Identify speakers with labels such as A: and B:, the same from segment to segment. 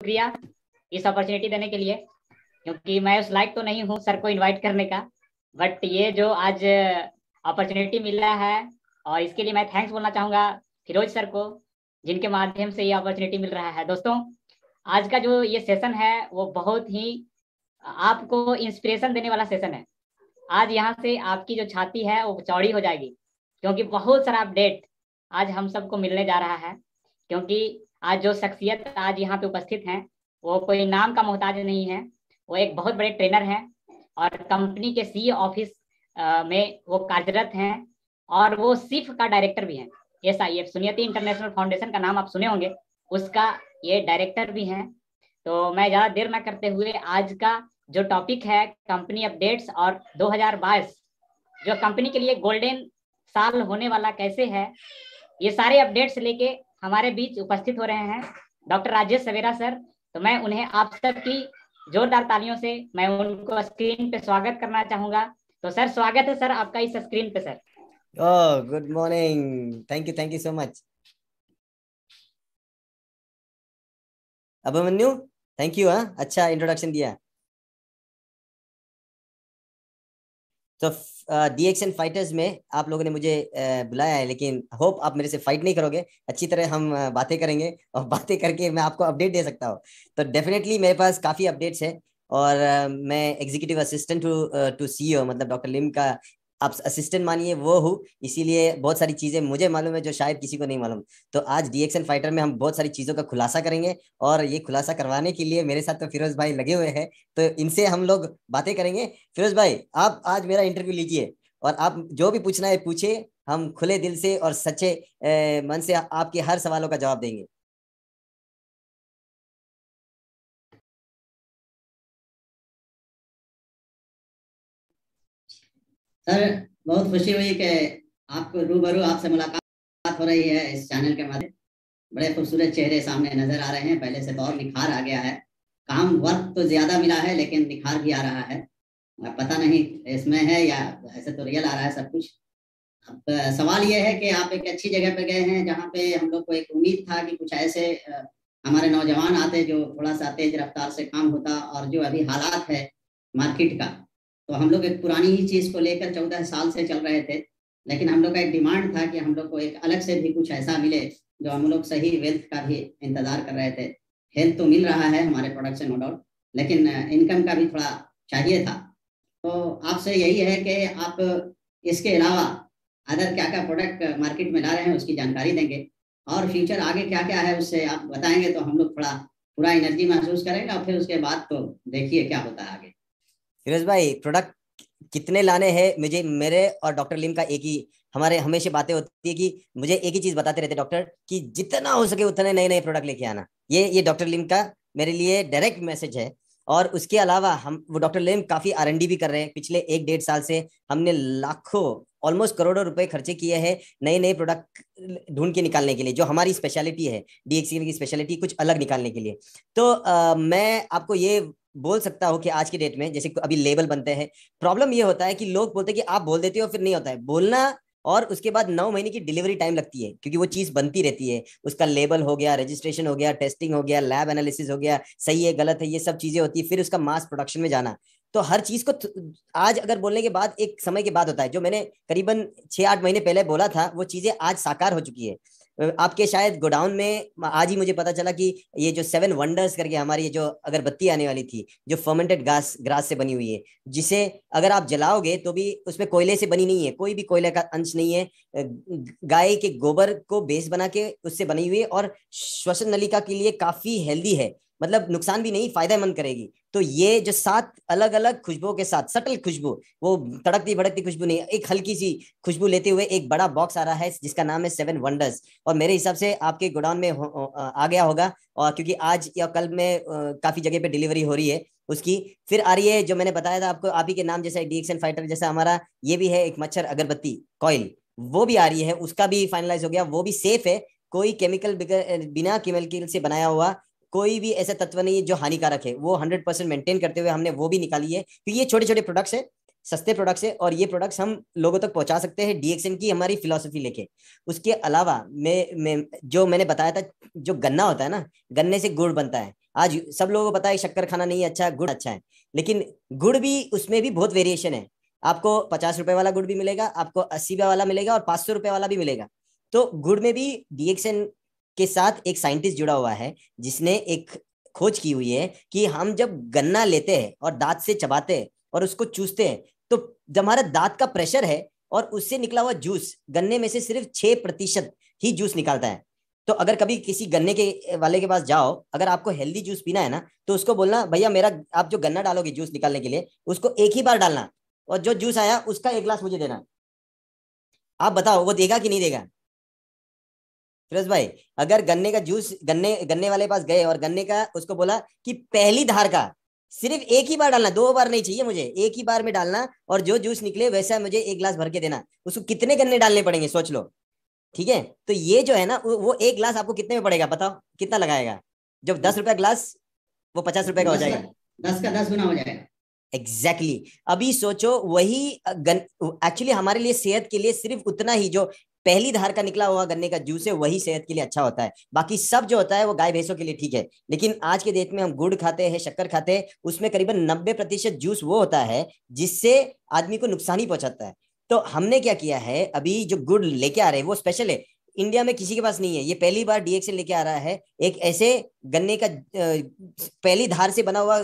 A: शुक्रिया इस अपॉर्चुनिटी देने के लिए, क्योंकि मैं उस लायक तो नहीं हूँ सर को इनवाइट करने का, बट ये जो आज अपॉर्चुनिटी मिला है और इसके लिए मैं थैंक्स बोलना चाहूँगा फिरोज सर को, जिनके माध्यम से ये अपॉर्चुनिटी मिल रहा है। दोस्तों, आज का जो ये सेशन है वो बहुत ही आपको इंस्पिरेशन देने वाला सेशन है। आज यहाँ से आपकी जो छाती है वो चौड़ी हो जाएगी, क्योंकि बहुत सारा अपडेट आज हम सबको मिलने जा रहा है। क्योंकि आज जो शख्सियत आज यहाँ पे उपस्थित हैं वो कोई नाम का मोहताज नहीं है, वो एक बहुत बड़े ट्रेनर हैं और कंपनी के सी ऑफिस में वो कार्यरत हैं और वो सिफ का डायरेक्टर भी हैं। SIF सुनियति इंटरनेशनल फाउंडेशन का नाम आप सुने होंगे, उसका ये डायरेक्टर भी हैं। तो मैं ज़्यादा देर ना करते हुए आज का जो टॉपिक है कंपनी अपडेट्स और 2022 जो कंपनी के लिए गोल्डन साल होने वाला कैसे है, ये सारे अपडेट्स लेके हमारे बीच उपस्थित हो रहे हैं डॉक्टर राजेश सवेरा सर। तो मैं उन्हें आप सबकी जोरदार तालियों से मैं उनको स्क्रीन पे स्वागत करना चाहूंगा। तो सर, स्वागत है सर आपका इस स्क्रीन पे sir.
B: Good morning, thank you so much Abhimanyu, thank you. अच्छा इंट्रोडक्शन दिया। तो DXN फाइटर्स में आप लोगों ने मुझे बुलाया है, लेकिन होप आप मेरे से फाइट नहीं करोगे, अच्छी तरह हम बातें करेंगे और बातें करके मैं आपको अपडेट दे सकता हूँ। तो डेफिनेटली मेरे पास काफ़ी अपडेट्स है और मैं एग्जीक्यूटिव असिस्टेंट टू CEO, मतलब डॉक्टर लिम का आप असिस्टेंट मानिए वो हूँ, इसीलिए बहुत सारी चीज़ें मुझे मालूम है जो शायद किसी को नहीं मालूम। तो आज DXN फाइटर में हम बहुत सारी चीज़ों का खुलासा करेंगे और ये खुलासा करवाने के लिए मेरे साथ तो फिरोज भाई लगे हुए हैं, तो इनसे हम लोग बातें करेंगे। फिरोज भाई, आप आज मेरा इंटरव्यू लीजिए और आप जो भी पूछना है पूछिए, हम खुले दिल से और सच्चे मन से आपके हर सवालों का जवाब देंगे।
C: सर, बहुत खुशी हुई कि आपको रूबरू आपसे मुलाकात हो रही है इस चैनल के माध्यम। बड़े खूबसूरत चेहरे सामने नजर आ रहे हैं, पहले से तो और निखार आ गया है। काम वर्क तो ज्यादा मिला है लेकिन निखार भी आ रहा है। पता नहीं इसमें है या ऐसे तो रियल आ रहा है सब कुछ। अब सवाल ये है कि आप एक अच्छी जगह पे गए हैं जहाँ पे हम लोग को एक उम्मीद था कि कुछ ऐसे हमारे नौजवान आते जो थोड़ा सा तेज रफ्तार से काम होता, और जो अभी हालात है मार्केट का, तो हम लोग एक पुरानी ही चीज को लेकर 14 साल से चल रहे थे। लेकिन हम लोग का एक डिमांड था कि हम लोग को एक अलग से भी कुछ ऐसा मिले जो हम लोग सही वेल्थ का भी इंतजार कर रहे थे। हेल्थ तो मिल रहा है हमारे प्रोडक्ट से नो डाउट, लेकिन इनकम का भी थोड़ा चाहिए था। तो आपसे यही है कि आप इसके अलावा अदर क्या क्या प्रोडक्ट मार्केट में ला रहे हैं उसकी जानकारी देंगे, और फ्यूचर आगे क्या क्या है उससे आप बताएंगे तो हम लोग थोड़ा पूरा एनर्जी महसूस करेंगे, और फिर उसके बाद तो देखिए क्या होता है आगे।
B: फिरोज भाई, प्रोडक्ट कितने लाने हैं, मुझे मेरे और डॉक्टर लिम का एक ही हमारे हमेशा बातें होती है कि मुझे एक ही चीज बताते रहते डॉक्टर कि जितना हो सके उतने नए नए प्रोडक्ट लेके आना। ये डॉक्टर लिम का मेरे लिए डायरेक्ट मैसेज है। और उसके अलावा हम वो डॉक्टर लिम काफी R&D भी कर रहे हैं। पिछले 1-1.5 साल से हमने लाखों ऑलमोस्ट करोड़ों रुपए खर्चे किए हैं नए नए प्रोडक्ट ढूंढ के निकालने के लिए, जो हमारी स्पेशलिटी है, DXN की स्पेशलिटी कुछ अलग निकालने के लिए। तो मैं आपको ये बोल सकता हूँ कि आज की डेट में जैसे अभी लेबल बनते हैं, प्रॉब्लम ये होता है कि लोग बोलते हैं कि आप बोल देते हो फिर नहीं होता है बोलना, और उसके बाद 9 महीने की डिलीवरी टाइम लगती है, क्योंकि वो चीज बनती रहती है। उसका लेबल हो गया, रजिस्ट्रेशन हो गया, टेस्टिंग हो गया, लैब एनालिसिस हो गया, सही है गलत है, ये सब चीजें होती है, फिर उसका मास प्रोडक्शन में जाना। तो हर चीज को आज अगर बोलने के बाद एक समय के बाद होता है। जो मैंने करीबन 6-8 महीने पहले बोला था वो चीजें आज साकार हो चुकी है। आपके शायद गोडाउन में आज ही मुझे पता चला कि ये जो 7 वंडर्स करके हमारी ये जो अगरबत्ती आने वाली थी, जो फर्मेंटेड ग्रास से बनी हुई है, जिसे अगर आप जलाओगे तो भी उसमें कोयले से बनी नहीं है, कोई भी कोयले का अंश नहीं है, गाय के गोबर को बेस बना के उससे बनी हुई है और श्वसन नलिका के लिए काफी हेल्दी है, मतलब नुकसान भी नहीं, फायदेमंद करेगी। तो ये जो 7 अलग अलग खुशबुओं के साथ, सटल खुशबू, वो तड़कती भड़कती खुशबू नहीं, एक हल्की सी खुशबू लेते हुए एक बड़ा बॉक्स आ रहा है जिसका नाम है 7 वंडर्स। और मेरे हिसाब से आपके गोडाउन में आ गया होगा, और क्योंकि आज या कल में काफी जगह पे डिलीवरी हो रही है उसकी। फिर आ रही है जो मैंने बताया था आपको, आप ही के नाम जैसा DXN फाइटर जैसा हमारा ये भी है एक मच्छर अगरबत्ती कॉइल, वो भी आ रही है, उसका भी फाइनलाइज हो गया, वो भी सेफ है। कोई केमिकल बिना केमिकल से बनाया हुआ कोई भी ऐसा तत्व नहीं है जो हानिकारक है, वो 100% मेंटेन करते हुए हमने वो भी निकाली है। क्योंकि ये छोटे छोटे प्रोडक्ट्स है, सस्ते प्रोडक्ट्स है, और ये प्रोडक्ट्स हम लोगों तक पहुंचा सकते हैं DXN की हमारी फिलॉसफी लेके। उसके अलावा मैं जो मैंने बताया था, जो गन्ना होता है ना, गन्ने से गुड़ बनता है, आज सब लोगों को पता है शक्कर खाना नहीं अच्छा, गुड़ अच्छा है, लेकिन गुड़ भी, उसमें भी बहुत वेरिएशन है। आपको 50 रुपए वाला गुड़ भी मिलेगा, आपको 80 रुपए वाला मिलेगा, और 500 रुपए वाला भी मिलेगा। तो गुड़ में भी डीएक्सएन के साथ एक साइंटिस्ट जुड़ा हुआ है, जिसने एक खोज की हुई है कि हम जब गन्ना लेते हैं और दांत से चबाते हैं और उसको चूसते हैं, तो जब हमारा दांत का प्रेशर है और उससे निकला हुआ जूस, गन्ने में से सिर्फ 6% ही जूस निकालता है। तो अगर कभी किसी गन्ने के वाले के पास जाओ, अगर आपको हेल्दी जूस पीना है ना, तो उसको बोलना भैया मेरा, आप जो गन्ना डालोगे जूस निकालने के लिए, उसको एक ही बार डालना, और जो जूस आया उसका 1 गिलास मुझे देना। आप बताओ वो देगा कि नहीं देगा? फिरोज भाई, अगर गन्ने का जूस गन्ने वाले पास गए और गन्ने का उसको बोला कि पहली धार का सिर्फ एक ही बार डालना, 2 बार नहीं चाहिए मुझे, एक ही बार में डालना, और जो जूस निकले वैसा मुझे 1 गिलास भर के देना, उसको कितने गन्ने डालने पड़ेंगे सोच लो। ठीक है, तो ये जो है ना, वो 1 गिलास आपको कितने में पड़ेगा बताओ, कितना लगाएगा? जब 10 रुपया गिलास, वो 50 रुपए का हो जाएगा,
C: 10 का 10 गुना हो जाएगा।
B: एग्जैक्टली अभी सोचो, वही एक्चुअली हमारे लिए, सेहत के लिए सिर्फ उतना ही जो पहली धार का निकला हुआ गन्ने का जूस है, वही सेहत के लिए अच्छा होता है। बाकी सब जो होता है वो गाय भैंसों के लिए ठीक है। लेकिन आज के डेट में हम गुड़ खाते हैं, शक्कर खाते हैं, उसमें करीबन 90% जूस वो होता है जिससे आदमी को नुकसान ही पहुंचाता है। तो हमने क्या किया है, अभी जो गुड़ लेके आ रहे हैं वो स्पेशल है, इंडिया में किसी के पास नहीं है। ये पहली बार डीएक्सएल लेके आ रहा है एक ऐसे गन्ने का पहली धार से बना हुआ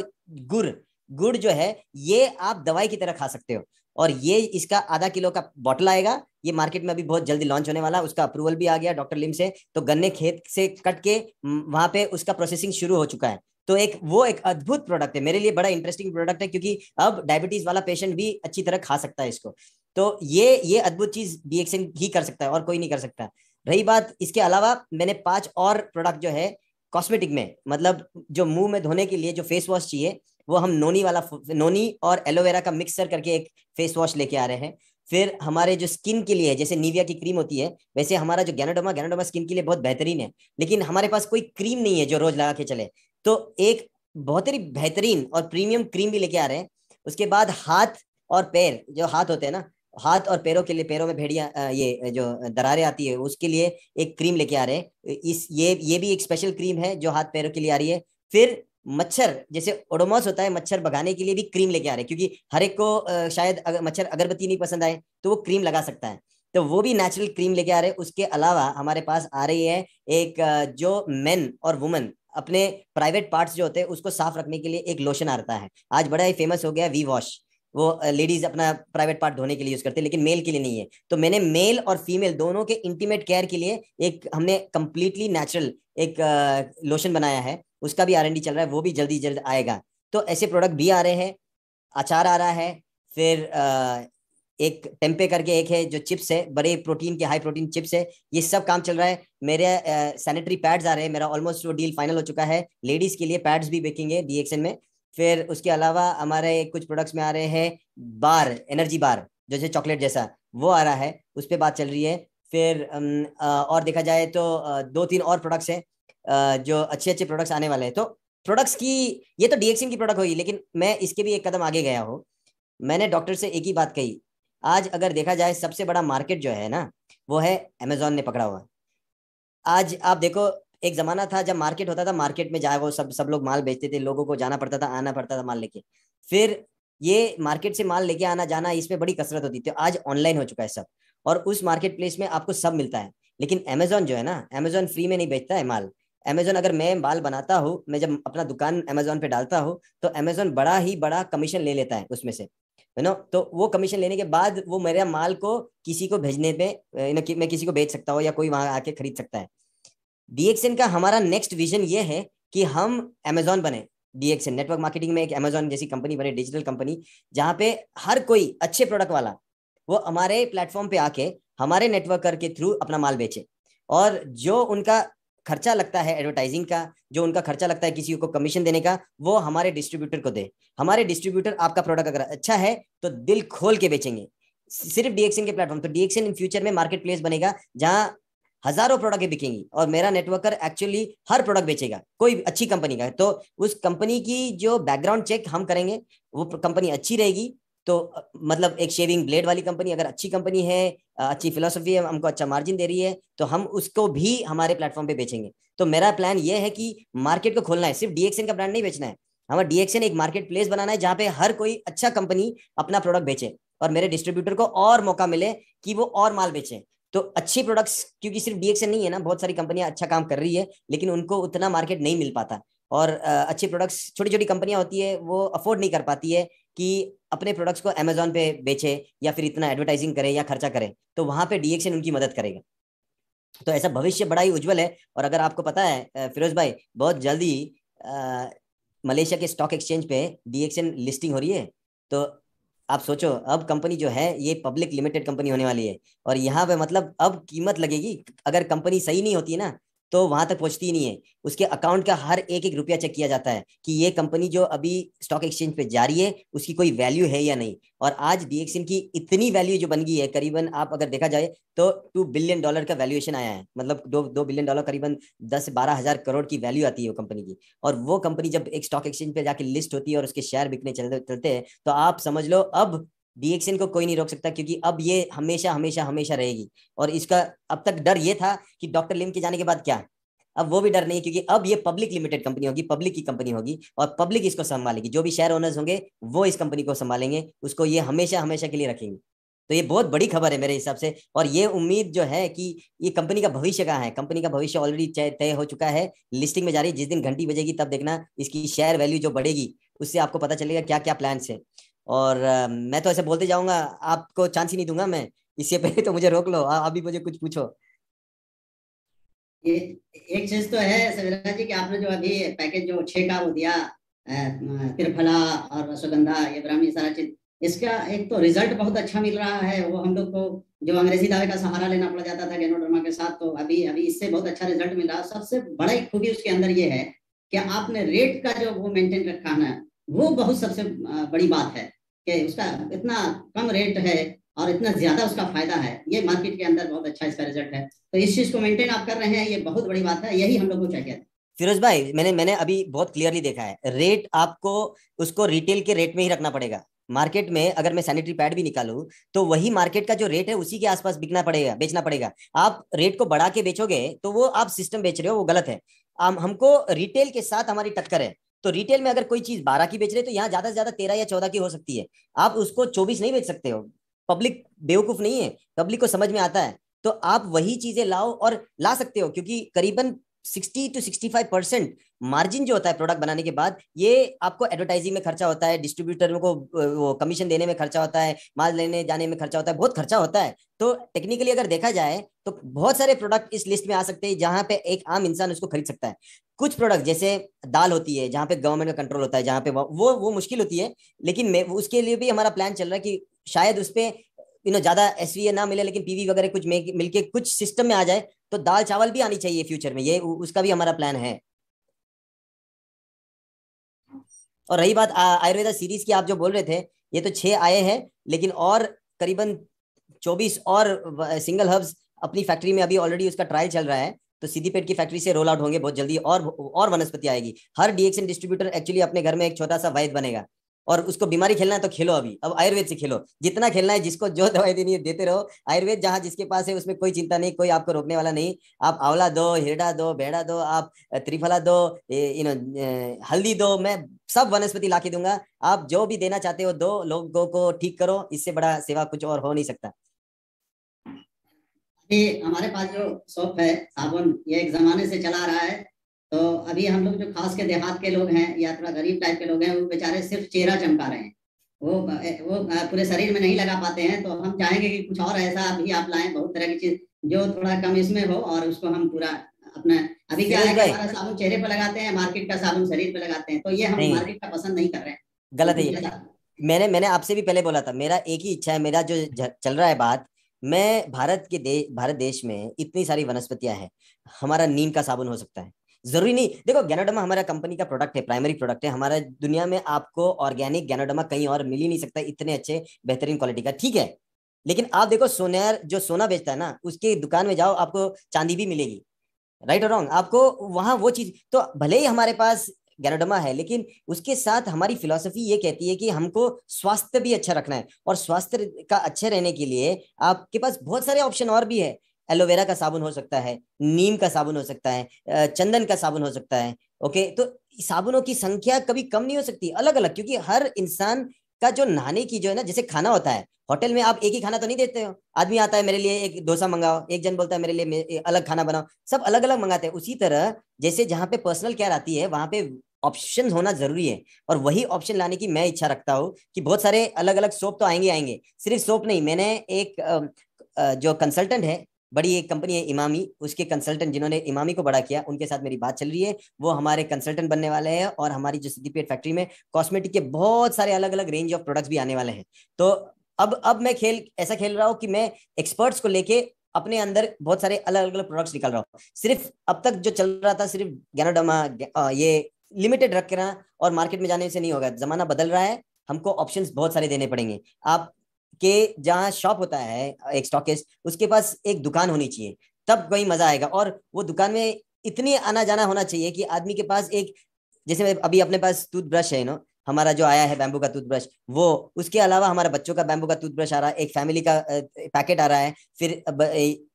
B: गुड़ जो है, ये आप दवाई की तरह खा सकते हो। और ये इसका आधा किलो का बॉटल आएगा, ये मार्केट में अभी बहुत जल्दी लॉन्च होने वाला है, उसका अप्रूवल भी आ गया डॉक्टर लिम से। तो गन्ने खेत से कट के वहां पे उसका प्रोसेसिंग शुरू हो चुका है। तो एक अद्भुत प्रोडक्ट है, मेरे लिए बड़ा इंटरेस्टिंग प्रोडक्ट है, क्योंकि अब डायबिटीज वाला पेशेंट भी अच्छी तरह खा सकता है इसको। तो ये अद्भुत चीज डीएक्सएन ही कर सकता है और कोई नहीं कर सकता। रही बात इसके अलावा, मैंने 5 और प्रोडक्ट जो है कॉस्मेटिक में, मतलब जो मुंह में धोने के लिए जो फेस वॉश चाहिए, वो हम नोनी और एलोवेरा का मिक्सर करके एक फेस वॉश लेके आ रहे हैं। फिर हमारे जो स्किन के लिए है, जैसे निविया की क्रीम होती है, वैसे हमारा जो गैनोडर्मा स्किन के लिए बहुत बेहतरीन है, लेकिन हमारे पास कोई क्रीम नहीं है जो रोज लगा के चले, तो एक बहुत ही बेहतरीन और प्रीमियम क्रीम भी लेके आ रहे हैं। उसके बाद हाथ और पैर, जो हाथ होते हैं ना, हाथ और पैरों के लिए, पैरों में भेड़िया ये जो दरारें आती है उसके लिए एक क्रीम लेके आ रहे हैं। ये भी एक स्पेशल क्रीम है जो हाथ पैरों के लिए आ रही है। फिर मच्छर, जैसे ओडोमॉस होता है, मच्छर भगाने के लिए भी क्रीम लेके आ रहे हैं, क्योंकि हर एक को शायद अगर मच्छर अगरबत्ती नहीं पसंद आए तो वो क्रीम लगा सकता है, तो वो भी नेचुरल क्रीम लेके आ रहे हैं। उसके अलावा हमारे पास आ रही है एक जो मेन और वुमेन अपने प्राइवेट पार्ट्स जो होते हैं उसको साफ रखने के लिए एक लोशन आता है, आज बड़ा ही फेमस हो गया, वी वॉश। वो लेडीज अपना प्राइवेट पार्ट धोने के लिए यूज करते हैं, लेकिन मेल के लिए नहीं है। तो मैंने मेल और फीमेल दोनों के इंटीमेट केयर के लिए हमने कंप्लीटली नेचुरल एक लोशन बनाया है, उसका भी R&D चल रहा है, वो भी जल्द आएगा। तो ऐसे प्रोडक्ट भी आ रहे हैं, अचार आ रहा है। फिर एक टेम्पे करके एक है जो चिप्स है, बड़े प्रोटीन के हाई प्रोटीन चिप्स है, ये सब काम चल रहा है। मेरे सैनिटरी पैड्स आ रहे हैं, मेरा ऑलमोस्ट वो डील फाइनल हो चुका है, लेडीज के लिए पैड्स भी बिकेंगे डीएक्सएन में। फिर उसके अलावा हमारे कुछ प्रोडक्ट्स में आ रहे हैं बार, एनर्जी बार जो चॉकलेट जैसा, वो आ रहा है, उस पर बात चल रही है। फिर और देखा जाए तो 2-3 और प्रोडक्ट्स हैं जो अच्छे प्रोडक्ट्स आने वाले हैं। तो प्रोडक्ट्स की, ये तो डीएक्सएन की प्रोडक्ट होगी, लेकिन मैं इसके भी एक कदम आगे गया हूँ। मैंने डॉक्टर से एक ही बात कही, आज अगर देखा जाए सबसे बड़ा मार्केट जो है ना, वो है अमेजोन ने पकड़ा हुआ। आज आप देखो, एक जमाना था जब मार्केट होता था, मार्केट में जाए वो सब लोग माल बेचते थे, लोगों को जाना पड़ता था, आना पड़ता था माल लेके। फिर ये मार्केट से माल लेके आना जाना, इसमें बड़ी कसरत होती थी। आज ऑनलाइन हो चुका है सब, और उस मार्केट प्लेस में आपको सब मिलता है। लेकिन अमेजोन जो है ना, अमेजोन फ्री में नहीं बेचता है माल। अमेजोन, अगर मैं माल बनाता हूँ, मैं जब अपना दुकान अमेजोन पे डालता हूँ, तो अमेजोन बड़ा ही बड़ा कमीशन ले लेता है उसमें से, है ना। तो वो कमीशन लेने के बाद वो मेरे माल को किसी को भेजने पे, मैं किसी को बेच सकता हूँ या कोई वहां आके खरीद सकता है। डीएक्सएन का हमारा नेक्स्ट विजन ये है कि हम अमेजोन बने, डीएक्सएन नेटवर्क मार्केटिंग में एक अमेजोन जैसी कंपनी बने, डिजिटल कंपनी, जहां पे हर कोई अच्छे प्रोडक्ट वाला वो हमारे प्लेटफॉर्म पे आके हमारे नेटवर्कर के थ्रू अपना माल बेचे, और जो उनका खर्चा लगता है एडवर्टाइजिंग का, जो उनका खर्चा लगता है किसी को कमीशन देने का, वो हमारे डिस्ट्रीब्यूटर को दे। हमारे डिस्ट्रीब्यूटर आपका प्रोडक्ट अगर अच्छा है तो दिल खोल के बेचेंगे, सिर्फ डीएक्सएन के प्लेटफॉर्म। तो डीएक्सएन इन फ्यूचर में मार्केट प्लेस बनेगा जहां हजारों प्रोडक्ट बिकेंगी, और मेरा नेटवर्कर एक्चुअली हर प्रोडक्ट बेचेगा कोई अच्छी कंपनी का। तो उस कंपनी की जो बैकग्राउंड चेक हम करेंगे, वो कंपनी अच्छी रहेगी तो मतलब एक शेविंग ब्लेड वाली कंपनी अगर अच्छी कंपनी है, अच्छी फिलोसफी है, हमको अच्छा मार्जिन दे रही है, तो हम उसको भी हमारे प्लेटफॉर्म पे बेचेंगे। तो मेरा प्लान ये है कि मार्केट को खोलना है, सिर्फ डीएक्सएन का ब्रांड नहीं बेचना है, हमारा डीएक्सएन एक मार्केट प्लेस बनाना है जहाँ पे हर कोई अच्छा कंपनी अपना प्रोडक्ट बेचे और मेरे डिस्ट्रीब्यूटर को और मौका मिले कि वो और माल बेचे। तो अच्छी प्रोडक्ट्स, क्योंकि सिर्फ डीएक्सएन नहीं है ना, बहुत सारी कंपनियां अच्छा काम कर रही है लेकिन उनको उतना मार्केट नहीं मिल पाता, और अच्छी प्रोडक्ट्स छोटी छोटी कंपनियां होती है वो अफोर्ड नहीं कर पाती है कि अपने प्रोडक्ट्स को अमेजोन पे बेचे या फिर इतना एडवर्टाइजिंग करे या खर्चा करे, तो वहां पे डीएक्सएन उनकी मदद करेगा। तो ऐसा भविष्य बड़ा ही उज्जवल है। और अगर आपको पता है फिरोज भाई, बहुत जल्दी मलेशिया के स्टॉक एक्सचेंज पे डीएक्सएन लिस्टिंग हो रही है। तो आप सोचो, अब कंपनी जो है ये पब्लिक लिमिटेड कंपनी होने वाली है, और यहाँ पे मतलब अब कीमत लगेगी। अगर कंपनी सही नहीं होती है ना तो वहां तक पहुंचती ही नहीं है, उसके अकाउंट का हर एक एक रुपया चेक किया जाता है कि ये कंपनी जो अभी स्टॉक एक्सचेंज पे जा रही है उसकी कोई वैल्यू है या नहीं। और आज डीएक्सएन की इतनी वैल्यू जो बन गई है, करीबन आप अगर देखा जाए तो $2 बिलियन का वैल्यूएशन आया है, मतलब $2 बिलियन, करीबन 10-12 हजार करोड़ की वैल्यू आती है वो कंपनी की। और वो कंपनी जब एक स्टॉक एक्सचेंज पे जाके लिस्ट होती है और उसके शेयर बिकने चलते हैं, तो आप समझ लो अब डीएक्सएन को कोई नहीं रोक सकता, क्योंकि अब ये हमेशा हमेशा हमेशा रहेगी। और इसका अब तक डर ये था कि डॉक्टर लिम के जाने के बाद क्या, अब वो भी डर नहीं है, क्योंकि अब ये पब्लिक लिमिटेड कंपनी होगी, पब्लिक की कंपनी होगी और पब्लिक इसको संभालेगी। जो भी शेयर ओनर्स होंगे वो इस कंपनी को संभालेंगे, उसको ये हमेशा हमेशा के लिए रखेंगे। तो ये बहुत बड़ी खबर है मेरे हिसाब से। और ये उम्मीद जो है कि ये कंपनी का भविष्य कहाँ है, कंपनी का भविष्य ऑलरेडी तय हो चुका है, लिस्टिंग में जा रही है। जिस दिन घंटी बजेगी तब देखना इसकी शेयर वैल्यू जो बढ़ेगी उससे आपको पता चलेगा क्या क्या प्लान है। और मैं तो ऐसे बोलते जाऊंगा, आपको चांस ही नहीं दूंगा मैं, इससे पहले तो मुझे रोक लो, अभी मुझे कुछ पूछो।
C: ये एक चीज तो है सविरा जी कि आपने जो अभी पैकेज जो 6 का वो दिया, त्रिफला और रसोगंधा, ये ब्राह्मी, सारा चीज, इसका एक तो रिजल्ट बहुत अच्छा मिल रहा है। वो हम लोग को जो अंग्रेजी दवाई का सहारा लेना पड़ जाता था गैनोडर्मा के साथ, तो अभी अभी इससे बहुत अच्छा रिजल्ट मिल रहा है। सबसे बड़ा एक खूबी उसके अंदर ये है कि आपने रेट का जो वो मेंटेन रखा है, वो बहुत सबसे बड़ी बात है कि उसका इतना कम रेट है और इतना ज्यादा उसका फायदा है। ये मार्केट के अंदर बहुत अच्छा इसका रिजल्ट है। तो इस चीज को मेंटेन आप कर रहे हैं, ये बहुत बड़ी बात है, यही हम लोग को चाहिए।
B: फिरोज भाई, मैंने अभी बहुत क्लियरली देखा है, रेट आपको उसको रिटेल के रेट में ही रखना पड़ेगा। मार्केट में अगर मैं सैनिटरी पैड भी निकालूं तो वही मार्केट का जो रेट है उसी के आसपास बिकना पड़ेगा, बेचना पड़ेगा। आप रेट को बढ़ा के बेचोगे तो वो आप सिस्टम बेच रहे हो, वो गलत है। हमको रिटेल के साथ हमारी टक्कर है। तो रिटेल में अगर कोई चीज 12 की बेच रहे तो यहाँ ज्यादा से ज्यादा 13 या 14 की हो सकती है, आप उसको 24 नहीं बेच सकते हो। पब्लिक बेवकूफ नहीं है, पब्लिक को समझ में आता है। तो आप वही चीजें लाओ और ला सकते हो, क्योंकि करीबन 60 to 65% मार्जिन जो होता है प्रोडक्ट बनाने के बाद, ये आपको एडवर्टाइजिंग में खर्चा होता है, डिस्ट्रीब्यूटर को वो कमीशन देने में खर्चा होता है, माल लेने जाने में खर्चा होता है, बहुत खर्चा होता है। तो टेक्निकली अगर देखा जाए तो बहुत सारे प्रोडक्ट इस लिस्ट में आ सकते हैं जहां पे एक आम इंसान उसको खरीद सकता है। कुछ प्रोडक्ट जैसे दाल होती है जहां पे गवर्नमेंट का कंट्रोल होता है, जहां पे वो मुश्किल होती है। लेकिन उसके लिए भी हमारा प्लान चल रहा है कि शायद उस पर ज्यादा एसवीए ना मिले, लेकिन पीवी वगैरह कुछ मिलके कुछ सिस्टम में आ जाए तो दाल चावल भी आनी चाहिए फ्यूचर में, ये उसका भी हमारा प्लान है। और रही बात आयुर्वेदा सीरीज की, आप जो बोल रहे थे, ये तो 6 आए हैं, लेकिन और करीबन 24 और सिंगल हर्ब्स अपनी फैक्ट्री में अभी ऑलरेडी उसका ट्रायल चल रहा है। तो सिद्धिपेट की फैक्ट्री से रोल आउट होंगे बहुत जल्दी, और वनस्पति आएगी। हर डीएक्सएन डिस्ट्रीब्यूटर एक्चुअली अपने घर में एक छोटा सा वैद्य बनेगा, और उसको बीमारी खेलना है तो खेलो, अभी अब आयुर्वेद से खेलो, जितना खेलना है, जिसको जो दवाई देनी है देते रहो। आयुर्वेद जहां जिसके पास है उसमें कोई चिंता नहीं, कोई आपको रोकने वाला नहीं। आप आंवला दो, हिरडा दो, बेड़ा दो, आप त्रिफला दो, हल्दी दो, मैं सब वनस्पति ला के दूंगा। आप जो भी देना चाहते हो दो, लोगों को ठीक करो, इससे बड़ा सेवा कुछ और हो नहीं सकता।
C: हमारे पास जो शॉप है साबुन, ये एक जमाने से चला रहा है। तो अभी हम लोग जो खास के देहात के लोग हैं या थोड़ा गरीब टाइप के लोग हैं, वो बेचारे सिर्फ चेहरा चमका रहे हैं, वो पूरे शरीर में नहीं लगा पाते हैं। तो हम चाहेंगे कि कुछ और ऐसा भी आप लाएं, बहुत तरह की चीज जो थोड़ा कम इसमें हो, और उसको हम पूरा अपना, अभी क्या है कि हमारा साबुन चेहरे पे लगाते हैं, मार्केट का साबुन शरीर पे लगाते हैं, तो ये हम मार्केट का पसंद नहीं कर रहे हैं,
B: गलत है ये। मैंने आपसे भी पहले बोला था, मेरा एक ही इच्छा है, मेरा जो चल रहा है बात, मैं भारत देश में इतनी सारी वनस्पतियां हैं, हमारा नीम का साबुन हो सकता है। जरूरी नहीं, देखो गैनोडर्मा हमारा कंपनी का प्रोडक्ट है, प्राइमरी प्रोडक्ट है हमारा। दुनिया में आपको ऑर्गेनिक गैनोडर्मा कहीं और मिल ही नहीं सकता, इतने अच्छे बेहतरीन क्वालिटी का, ठीक है। लेकिन आप देखो सोनार जो सोना बेचता है ना, उसके दुकान में जाओ, आपको चांदी भी मिलेगी, राइट और रॉन्ग, आपको वहां वो चीज। तो भले ही हमारे पास गैनोडर्मा है, लेकिन उसके साथ हमारी फिलॉसफी ये कहती है कि हमको स्वास्थ्य भी अच्छा रखना है, और स्वास्थ्य का अच्छे रहने के लिए आपके पास बहुत सारे ऑप्शन और भी है। एलोवेरा का साबुन हो सकता है, नीम का साबुन हो सकता है, चंदन का साबुन हो सकता है। ओके, तो साबुनों की संख्या कभी कम नहीं हो सकती, अलग अलग, क्योंकि हर इंसान का जो नहाने की जो है ना, जैसे खाना होता है होटल में, आप एक ही खाना तो नहीं देते हो। आदमी आता है मेरे लिए एक डोसा मंगाओ, एक जन बोलता है मेरे लिए अलग खाना बनाओ, सब अलग अलग मंगाते हैं। उसी तरह जैसे जहाँ पे पर्सनल केयर आती है वहां पे ऑप्शन होना जरूरी है, और वही ऑप्शन लाने की मैं इच्छा रखता हूँ कि बहुत सारे अलग अलग सोप तो आएंगे आएंगे, सिर्फ सोप नहीं। मैंने एक जो कंसल्टेंट है, बड़ी एक कंपनी है इमामी, उसके कंसल्टेंट जिन्होंने इमामी को बड़ा किया, उनके साथ मेरी बात चल रही है, वो हमारे कंसल्टेंट बनने वाले हैं, और हमारी जो सिद्दीपेट फैक्ट्री में कॉस्मेटिक के बहुत सारे अलग अलग रेंज ऑफ प्रोडक्ट्स भी आने वाले हैं। तो अब मैं ऐसा खेल रहा हूँ कि मैं एक्सपर्ट्स को लेके अपने अंदर बहुत सारे अलग अलग प्रोडक्ट्स निकाल रहा हूँ। सिर्फ अब तक जो चल रहा था सिर्फ गैनोडर्मा ये लिमिटेड रखना और मार्केट में जाने से नहीं होगा, जमाना बदल रहा है, हमको ऑप्शंस बहुत सारे देने पड़ेंगे। आप के जहाँ शॉप होता है एक स्टॉकिस्ट, उसके पास एक दुकान होनी चाहिए, तब कोई मजा आएगा। और वो दुकान में इतनी आना जाना होना चाहिए कि आदमी के पास एक, जैसे अभी अपने पास टूथब्रश है ना, हमारा जो आया है बैम्बू का टूथब्रश, वो उसके अलावा हमारे बच्चों का बैम्बू का टूथब्रश आ रहा है, एक फैमिली का पैकेट आ रहा है, फिर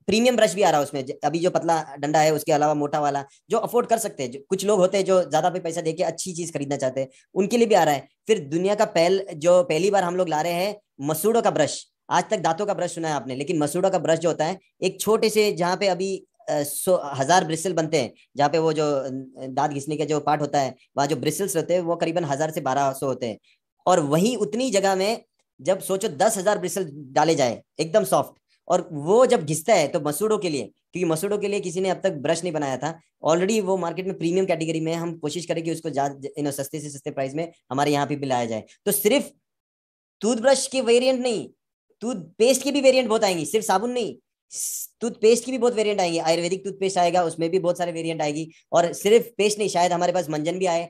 B: प्रीमियम ब्रश भी आ रहा है उसमें। अभी जो पतला डंडा है उसके अलावा मोटा वाला, जो अफोर्ड कर सकते हैं, कुछ लोग होते हैं जो ज्यादा पे पैसा देके अच्छी चीज खरीदना चाहते हैं, उनके लिए भी आ रहा है। फिर दुनिया का पहली बार हम लोग ला रहे हैं मसूड़ों का ब्रश। आज तक दांतों का ब्रश सुना है आपने, लेकिन मसूड़ों का ब्रश जो होता है, एक छोटे से, जहाँ पे अभी 1000 ब्रिसल बनते हैं, जहाँ पे वो जो दांत घिसने का जो पार्ट होता है, वहाँ जो ब्रिसल्स होते हैं वो करीबन 1000 से 1200 होते हैं। और वही उतनी जगह में जब सोचो 10,000 ब्रिसल डाले जाए एकदम सॉफ्ट, और वो जब घिसता है, तो मसूड़ों के लिए, क्योंकि मसूड़ों के लिए किसी ने अब तक ब्रश नहीं बनाया था, ऑलरेडी वो मार्केट में प्रीमियम कैटेगरी में, हम कोशिश करें कि उसको सस्ते से सस्ते प्राइस में हमारे यहाँ पे भी लाया जाए। तो सिर्फ टूथब्रश के वेरिएंट नहीं, टूथपेस्ट की भी वेरिएंट बहुत आएंगी, सिर्फ साबुन नहीं, टूथपेस्ट की भी बहुत वेरिएंट आएंगी। आयुर्वेदिक टूथपेस्ट आएगा, उसमें भी बहुत सारे वेरिएंट आएगी। और सिर्फ पेस्ट नहीं, शायद हमारे पास मंजन भी आए।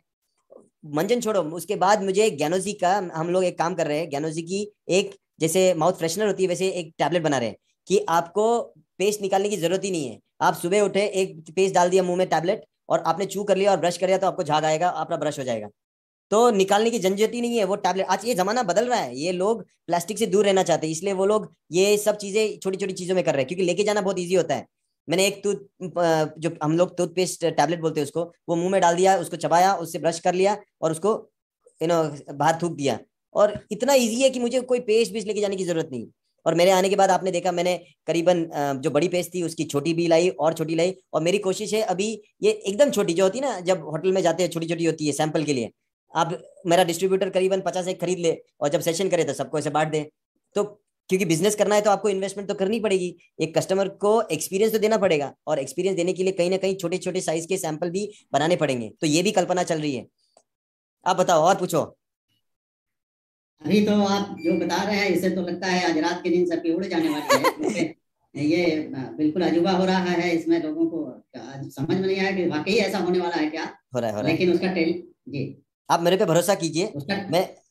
B: मंजन छोड़ो, उसके बाद मुझे ज्ञानोजी का, हम लोग एक काम कर रहे हैं, ज्ञानोजी की एक, जैसे माउथ फ्रेशनर होती है वैसे एक टैबलेट बना रहे हैं, कि आपको पेस्ट निकालने की जरूरत ही नहीं है। आप सुबह उठे, एक पेस्ट डाल दिया मुंह में टैबलेट, और आपने चू कर लिया और ब्रश कर लिया, तो आपको झाग आएगा, आपका ब्रश हो जाएगा। तो निकालने की झंझट ही नहीं है वो टैबलेट। आज ये जमाना बदल रहा है, ये लोग प्लास्टिक से दूर रहना चाहते हैं, इसलिए वो लोग ये सब चीजें छोटी छोटी चीजों में कर रहे हैं, क्योंकि लेके जाना बहुत ईजी होता है। मैंने एक जो हम लोग टूथपेस्ट टैबलेट बोलते हैं उसको, वो मुंह में डाल दिया, उसको चबाया, उससे ब्रश कर लिया, और उसको बाहर थूक दिया, और इतना ईजी है कि मुझे कोई पेस्ट भी लेके जाने की जरूरत नहीं। और मेरे आने के बाद आपने देखा, मैंने करीबन जो बड़ी पेस्ट थी उसकी छोटी भी लाई और छोटी लाई, और मेरी कोशिश है अभी ये एकदम छोटी जो होती है ना, जब होटल में जाते हैं छोटी छोटी होती है सैंपल के लिए, आप मेरा डिस्ट्रीब्यूटर करीबन 50 एक खरीद ले, और जब सेशन करे तो सबको ऐसे बांट दे। तो क्योंकि बिजनेस करना है तो आपको इन्वेस्टमेंट तो करनी पड़ेगी, एक कस्टमर को एक्सपीरियंस तो देना पड़ेगा, और एक्सपीरियंस देने के लिए कहीं ना कहीं छोटे छोटे साइज के सैंपल भी बनाने पड़ेंगे। तो ये भी कल्पना चल रही है। आप बताओ और पूछो।
C: अभी तो आप जो बता रहे हैं, इससे तो लगता है आज रात के दिन सबकी उड़ जाने वाली है, क्योंकि ये बिल्कुल अजूबा हो रहा है। इसमें लोगों को आज समझ में नहीं आया कि वाकई ऐसा होने वाला है क्या हो रहा है। लेकिन उसका जी,
B: आप मेरे पे भरोसा कीजिए,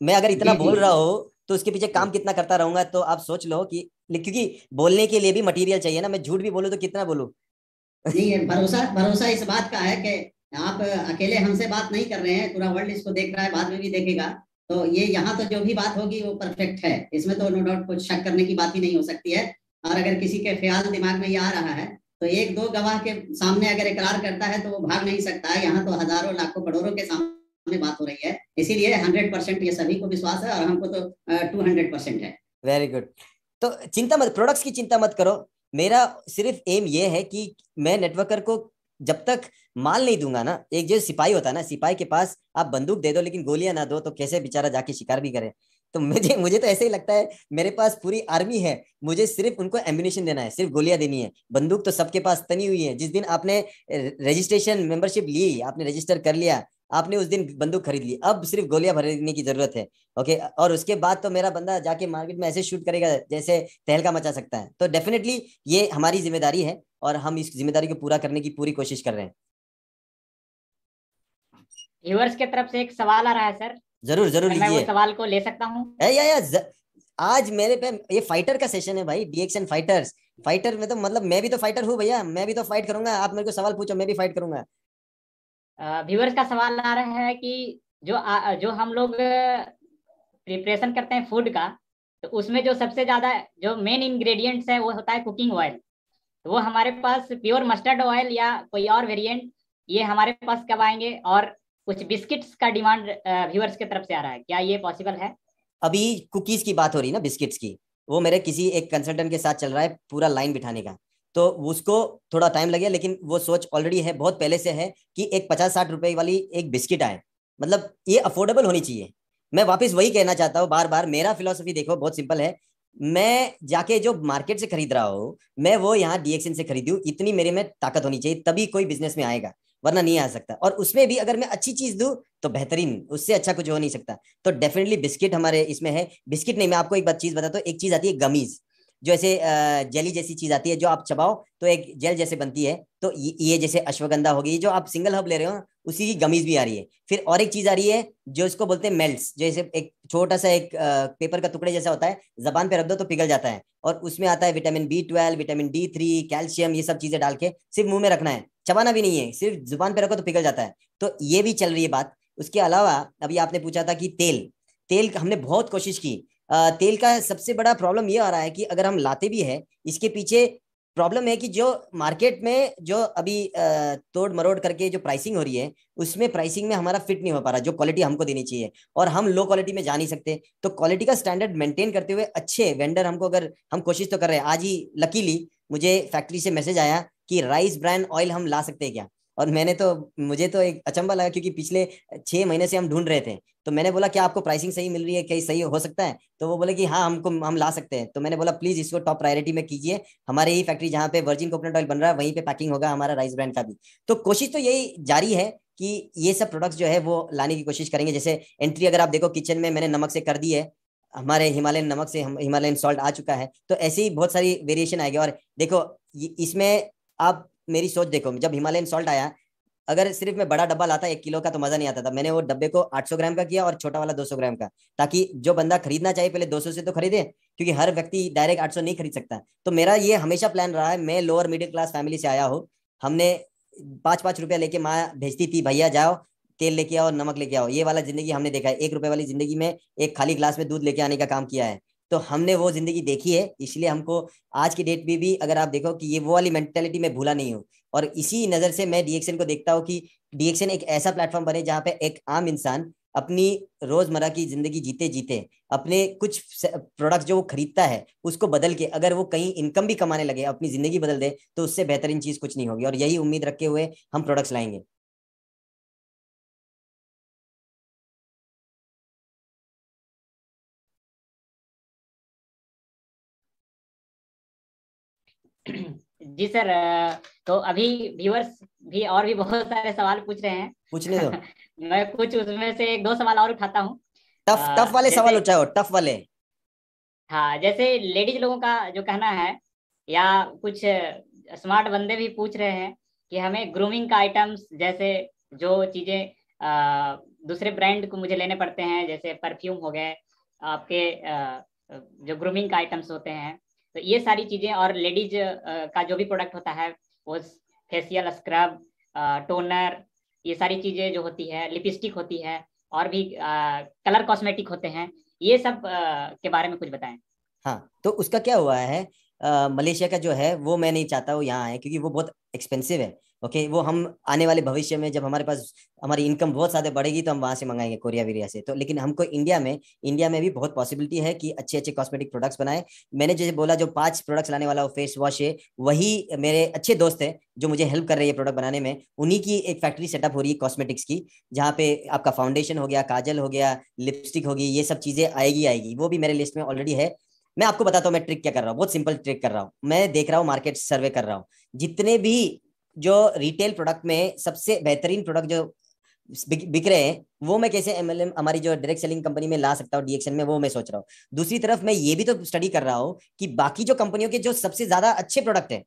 B: मैं अगर इतना बोल रहा हूँ तो उसके पीछे काम कितना करता रहूंगा, तो आप सोच लो कि, क्योंकि बोलने के लिए भी मटेरियल चाहिए ना, मैं झूठ भी बोलूं तो कितना बोलूं।
C: नहीं, भरोसा इस बात का है कि आप अकेले हमसे बात नहीं कर रहे हैं, पूरा वर्ल्ड इसको देख रहा है, बाद में भी देखेगा। तो ये यहाँ तो जो भी बात होगी वो परफेक्ट है, इसमें तो नो डाउट कुछ शक करने की बात ही नहीं हो सकती है। और अगर किसी के ख्याल दिमाग में ये आ रहा है, तो एक दो गवाह के सामने अगर इकरार करता है तो वो भाग नहीं सकता है। यहाँ तो हजारों लाखों करोड़ों के सामने बात हो रही है, इसीलिए 100% ये सभी को विश्वास है, और हमको तो 200% है।
B: Very good. तो चिंता मत, प्रोडक्ट्स की चिंता मत करो। मेरा सिर्फ एम ये है कि मैं नेटवर्कर को जब तक माल नहीं दूंगा ना, एक जो सिपाही होता है ना, सिपाही के पास आप बंदूक दे दो लेकिन गोलियां ना दो, तो कैसे बेचारा जाके शिकार भी करे। तो मुझे तो ऐसे ही लगता है, मेरे पास पूरी आर्मी है, मुझे सिर्फ उनको एम्यूनिशन देना है, सिर्फ गोलियां देनी है। बंदूक तो सबके पास तनी हुई है। जिस दिन आपने रजिस्ट्रेशन मेंबरशिप ली, आपने रजिस्टर कर लिया, आपने उस दिन बंदूक खरीद ली, अब सिर्फ गोलियां भरने की जरूरत है। ओके, और उसके बाद तो मेरा बंदा जाके मार्केट में ऐसे शूट करेगा जैसे तहलका मचा सकता है। तो डेफिनेटली ये हमारी जिम्मेदारी है, और हम इस जिम्मेदारी को पूरा करने की पूरी कोशिश कर रहे हैं।
A: व्यूअर्स की तरफ से एक सवाल आ रहा है सर,
B: जरूर जरूर
A: मैं वो सवाल को ले सकता हूँ?
B: आज मेरे पे ये फाइटर का सेशन है भाई, DXN फाइटर्स। फाइटर में तो मतलब मैं भी तो फाइटर हूँ भैया, मैं भी तो फाइट करूंगा। आप मेरे को सवाल पूछो, मैं भी फाइट करूंगा।
A: व्यूअर्स का सवाल आ रहा है कि जो हम लोग प्रिपरेशन करते हैं फूड का, तो उसमें जो सबसे ज्यादा जो मेन इंग्रेडिएंट्स है वो होता है कुकिंग ऑयल। तो वो हमारे पास प्योर मस्टर्ड ऑयल या कोई और वेरिएंट ये हमारे पास कब आएंगे? और कुछ बिस्किट्स का डिमांड व्यूअर्स की तरफ से आ रहा है, क्या ये पॉसिबल है?
B: अभी कुकीज की बात हो रही है ना, बिस्किट्स की, वो मेरे किसी एक कंसल्टेंट के साथ चल रहा है पूरा लाइन बिठाने का। तो उसको थोड़ा टाइम लगे, लेकिन वो सोच ऑलरेडी है, बहुत पहले से है कि एक 50-60 रुपए वाली एक बिस्किट आए, मतलब ये अफोर्डेबल होनी चाहिए। मैं वापस वही कहना चाहता हूँ बार बार, मेरा फिलोसफी देखो बहुत सिंपल है। मैं जाके जो मार्केट से खरीद रहा हूँ, मैं वो यहाँ डीएक्सएन से खरीदूं, इतनी मेरे में ताकत होनी चाहिए, तभी कोई बिजनेस में आएगा, वरना नहीं आ सकता। और उसमें भी अगर मैं अच्छी चीज दूं तो बेहतरीन, उससे अच्छा कुछ हो नहीं सकता। तो डेफिनेटली बिस्किट हमारे इसमें है। बिस्किट नहीं, मैं आपको एक बात चीज बताता हूँ। एक चीज आती है गमीज, जो ऐसे जेली जैसी चीज आती है, जो आप चबाओ तो एक जेल जैसे बनती है। तो ये जैसे अश्वगंधा होगी, जो आप सिंगल हर्ब ले रहे हो, उसी की गमीज भी आ रही है। फिर और एक चीज आ रही है जो इसको बोलते हैं मेल्ट्स, जैसे एक छोटा सा एक पेपर का टुकड़े जैसा होता है, जबान पे रख दो तो पिघल जाता है, और उसमें आता है vitamin B12, vitamin D3, calcium, ये सब चीजें डाल के सिर्फ मुंह में रखना है, चबाना भी नहीं है, सिर्फ जुबान पे रखो तो पिघल जाता है। तो ये भी चल रही है बात। उसके अलावा अभी आपने पूछा था कि तेल, तेल हमने बहुत कोशिश की। तेल का सबसे बड़ा प्रॉब्लम ये आ रहा है कि अगर हम लाते भी है, इसके पीछे प्रॉब्लम है कि जो मार्केट में जो अभी तोड़ मरोड़ करके जो प्राइसिंग हो रही है, उसमें प्राइसिंग में हमारा फिट नहीं हो पा रहा जो क्वालिटी हमको देनी चाहिए, और हम लो क्वालिटी में जा नहीं सकते। तो क्वालिटी का स्टैंडर्ड मेंटेन करते हुए अच्छे वेंडर हमको, अगर हम कोशिश तो कर रहे हैं। आज ही लकीली मुझे फैक्ट्री से मैसेज आया कि राइस ब्रांड ऑयल हम ला सकते हैं क्या। और मुझे तो एक अचंबा लगा, क्योंकि पिछले 6 महीने से हम ढूंढ रहे थे। तो मैंने बोला क्या आपको प्राइसिंग सही मिल रही है, क्या सही हो सकता है? तो वो बोले कि हाँ हम ला सकते हैं। तो मैंने बोला प्लीज इसको टॉप प्रायोरिटी में कीजिए, हमारे ही फैक्ट्री जहाँ पे वर्जिन कोकोनट ऑयल बन रहा है वहीं पे पैकिंग होगा हमारा राइस ब्रांड का भी। तो कोशिश तो यही जारी है कि ये सब प्रोडक्ट्स जो है वो लाने की कोशिश करेंगे। जैसे एंट्री अगर आप देखो किचन में, मैंने नमक से कर दी है, हमारे हिमालयन नमक से हिमालयन सॉल्ट आ चुका है। तो ऐसे ही बहुत सारी वेरिएशन आएगी। और देखो इसमें आप मेरी सोच देखो, जब हिमालयन सॉल्ट आया, अगर सिर्फ मैं बड़ा डब्बा लाता 1 किलो का तो मजा नहीं आता था। मैंने वो डब्बे को 800 ग्राम का किया और छोटा वाला 200 ग्राम का, ताकि जो बंदा खरीदना चाहे पहले 200 से तो खरीदे, क्योंकि हर व्यक्ति डायरेक्ट 800 नहीं खरीद सकता। तो मेरा ये हमेशा प्लान रहा है। मैं लोअर मिडिल क्लास फैमिली से आया हूँ, हमने 5-5 रुपया लेके माँ भेजती थी, भैया जाओ तेल लेके आओ, नमक लेके आओ। ये वाला जिंदगी हमने देखा है। 1 रुपए वाली जिंदगी में एक खाली ग्लास में दूध लेके आने का काम किया है। तो हमने वो जिंदगी देखी है, इसलिए हमको आज की डेट में भी अगर आप देखो कि ये वो वाली मेंटेलिटी में भूला नहीं हूँ। और इसी नजर से मैं डीएक्सएन को देखता हूँ कि डीएक्सएन एक ऐसा प्लेटफॉर्म बने जहाँ पे एक आम इंसान अपनी रोजमर्रा की जिंदगी जीते जीते अपने कुछ प्रोडक्ट्स जो वो खरीदता है उसको बदल के अगर वो कहीं इनकम भी कमाने लगे, अपनी जिंदगी बदल दे, तो उससे बेहतरीन चीज कुछ नहीं होगी। और यही उम्मीद रखे हुए हम प्रोडक्ट्स लाएंगे।
A: जी सर, तो अभी व्यूअर्स भी और भी बहुत सारे सवाल पूछ रहे हैं।
B: पूछने दो।
A: मैं कुछ उसमें से 1-2 सवाल और उठाता हूँ।
B: टफ टफ वाले
A: जैसे,
B: सवाल उठाओ, टफ वाले।
A: हाँ, जैसे लेडीज लोगों का जो कहना है, या कुछ स्मार्ट बंदे भी पूछ रहे हैं कि हमें ग्रूमिंग का आइटम्स, जैसे जो चीजें दूसरे ब्रांड को मुझे लेने पड़ते हैं, जैसे परफ्यूम हो गए आपके, जो ग्रूमिंग का आइटम्स होते हैं, तो ये सारी चीजें, और लेडीज का जो भी प्रोडक्ट होता है, वो फेशियल स्क्रब, टोनर, ये सारी चीजें जो होती है, लिपस्टिक होती है, और भी कलर कॉस्मेटिक होते हैं, ये सब के बारे में कुछ बताएं।
B: हाँ, तो उसका क्या हुआ है, मलेशिया का जो है वो मैं नहीं चाहता वो यहाँ है, क्योंकि वो बहुत एक्सपेंसिव है। ओके, वो हम आने वाले भविष्य में जब हमारे पास हमारी इनकम बहुत ज्यादा बढ़ेगी तो हम वहां से मंगाएंगे, कोरिया वीरिया से। तो लेकिन हमको इंडिया में भी बहुत पॉसिबिलिटी है कि अच्छे अच्छे कॉस्मेटिक प्रोडक्ट्स बनाए। मैंने जैसे बोला, जो 5 प्रोडक्ट्स लाने वाला वो फेस वॉश है, वही मेरे अच्छे दोस्त है जो मुझे हेल्प कर रही है प्रोडक्ट बनाने में। उन्हीं की एक फैक्ट्री सेटअप हो रही है कॉस्मेटिक्स की, जहाँ पे आपका फाउंडेशन हो गया, काजल हो गया, लिपस्टिक होगी, ये सब चीजें आएगी। वो भी मेरे लिस्ट में ऑलरेडी है। मैं आपको बताता हूँ मैं ट्रिक क्या कर रहा हूँ, बहुत सिंपल ट्रिक कर रहा हूँ। मैं देख रहा हूँ, मार्केट सर्वे कर रहा हूँ, जितने भी जो रिटेल प्रोडक्ट में सबसे बेहतरीन प्रोडक्ट जो बिक रहे हैं, वो मैं कैसे एमएलएम हमारी जो डायरेक्ट सेलिंग कंपनी में ला सकता हूँ डीएक्सएन में, वो मैं सोच रहा हूँ। दूसरी तरफ मैं ये भी तो स्टडी कर रहा हूँ कि बाकी जो कंपनियों के जो सबसे ज्यादा अच्छे प्रोडक्ट है,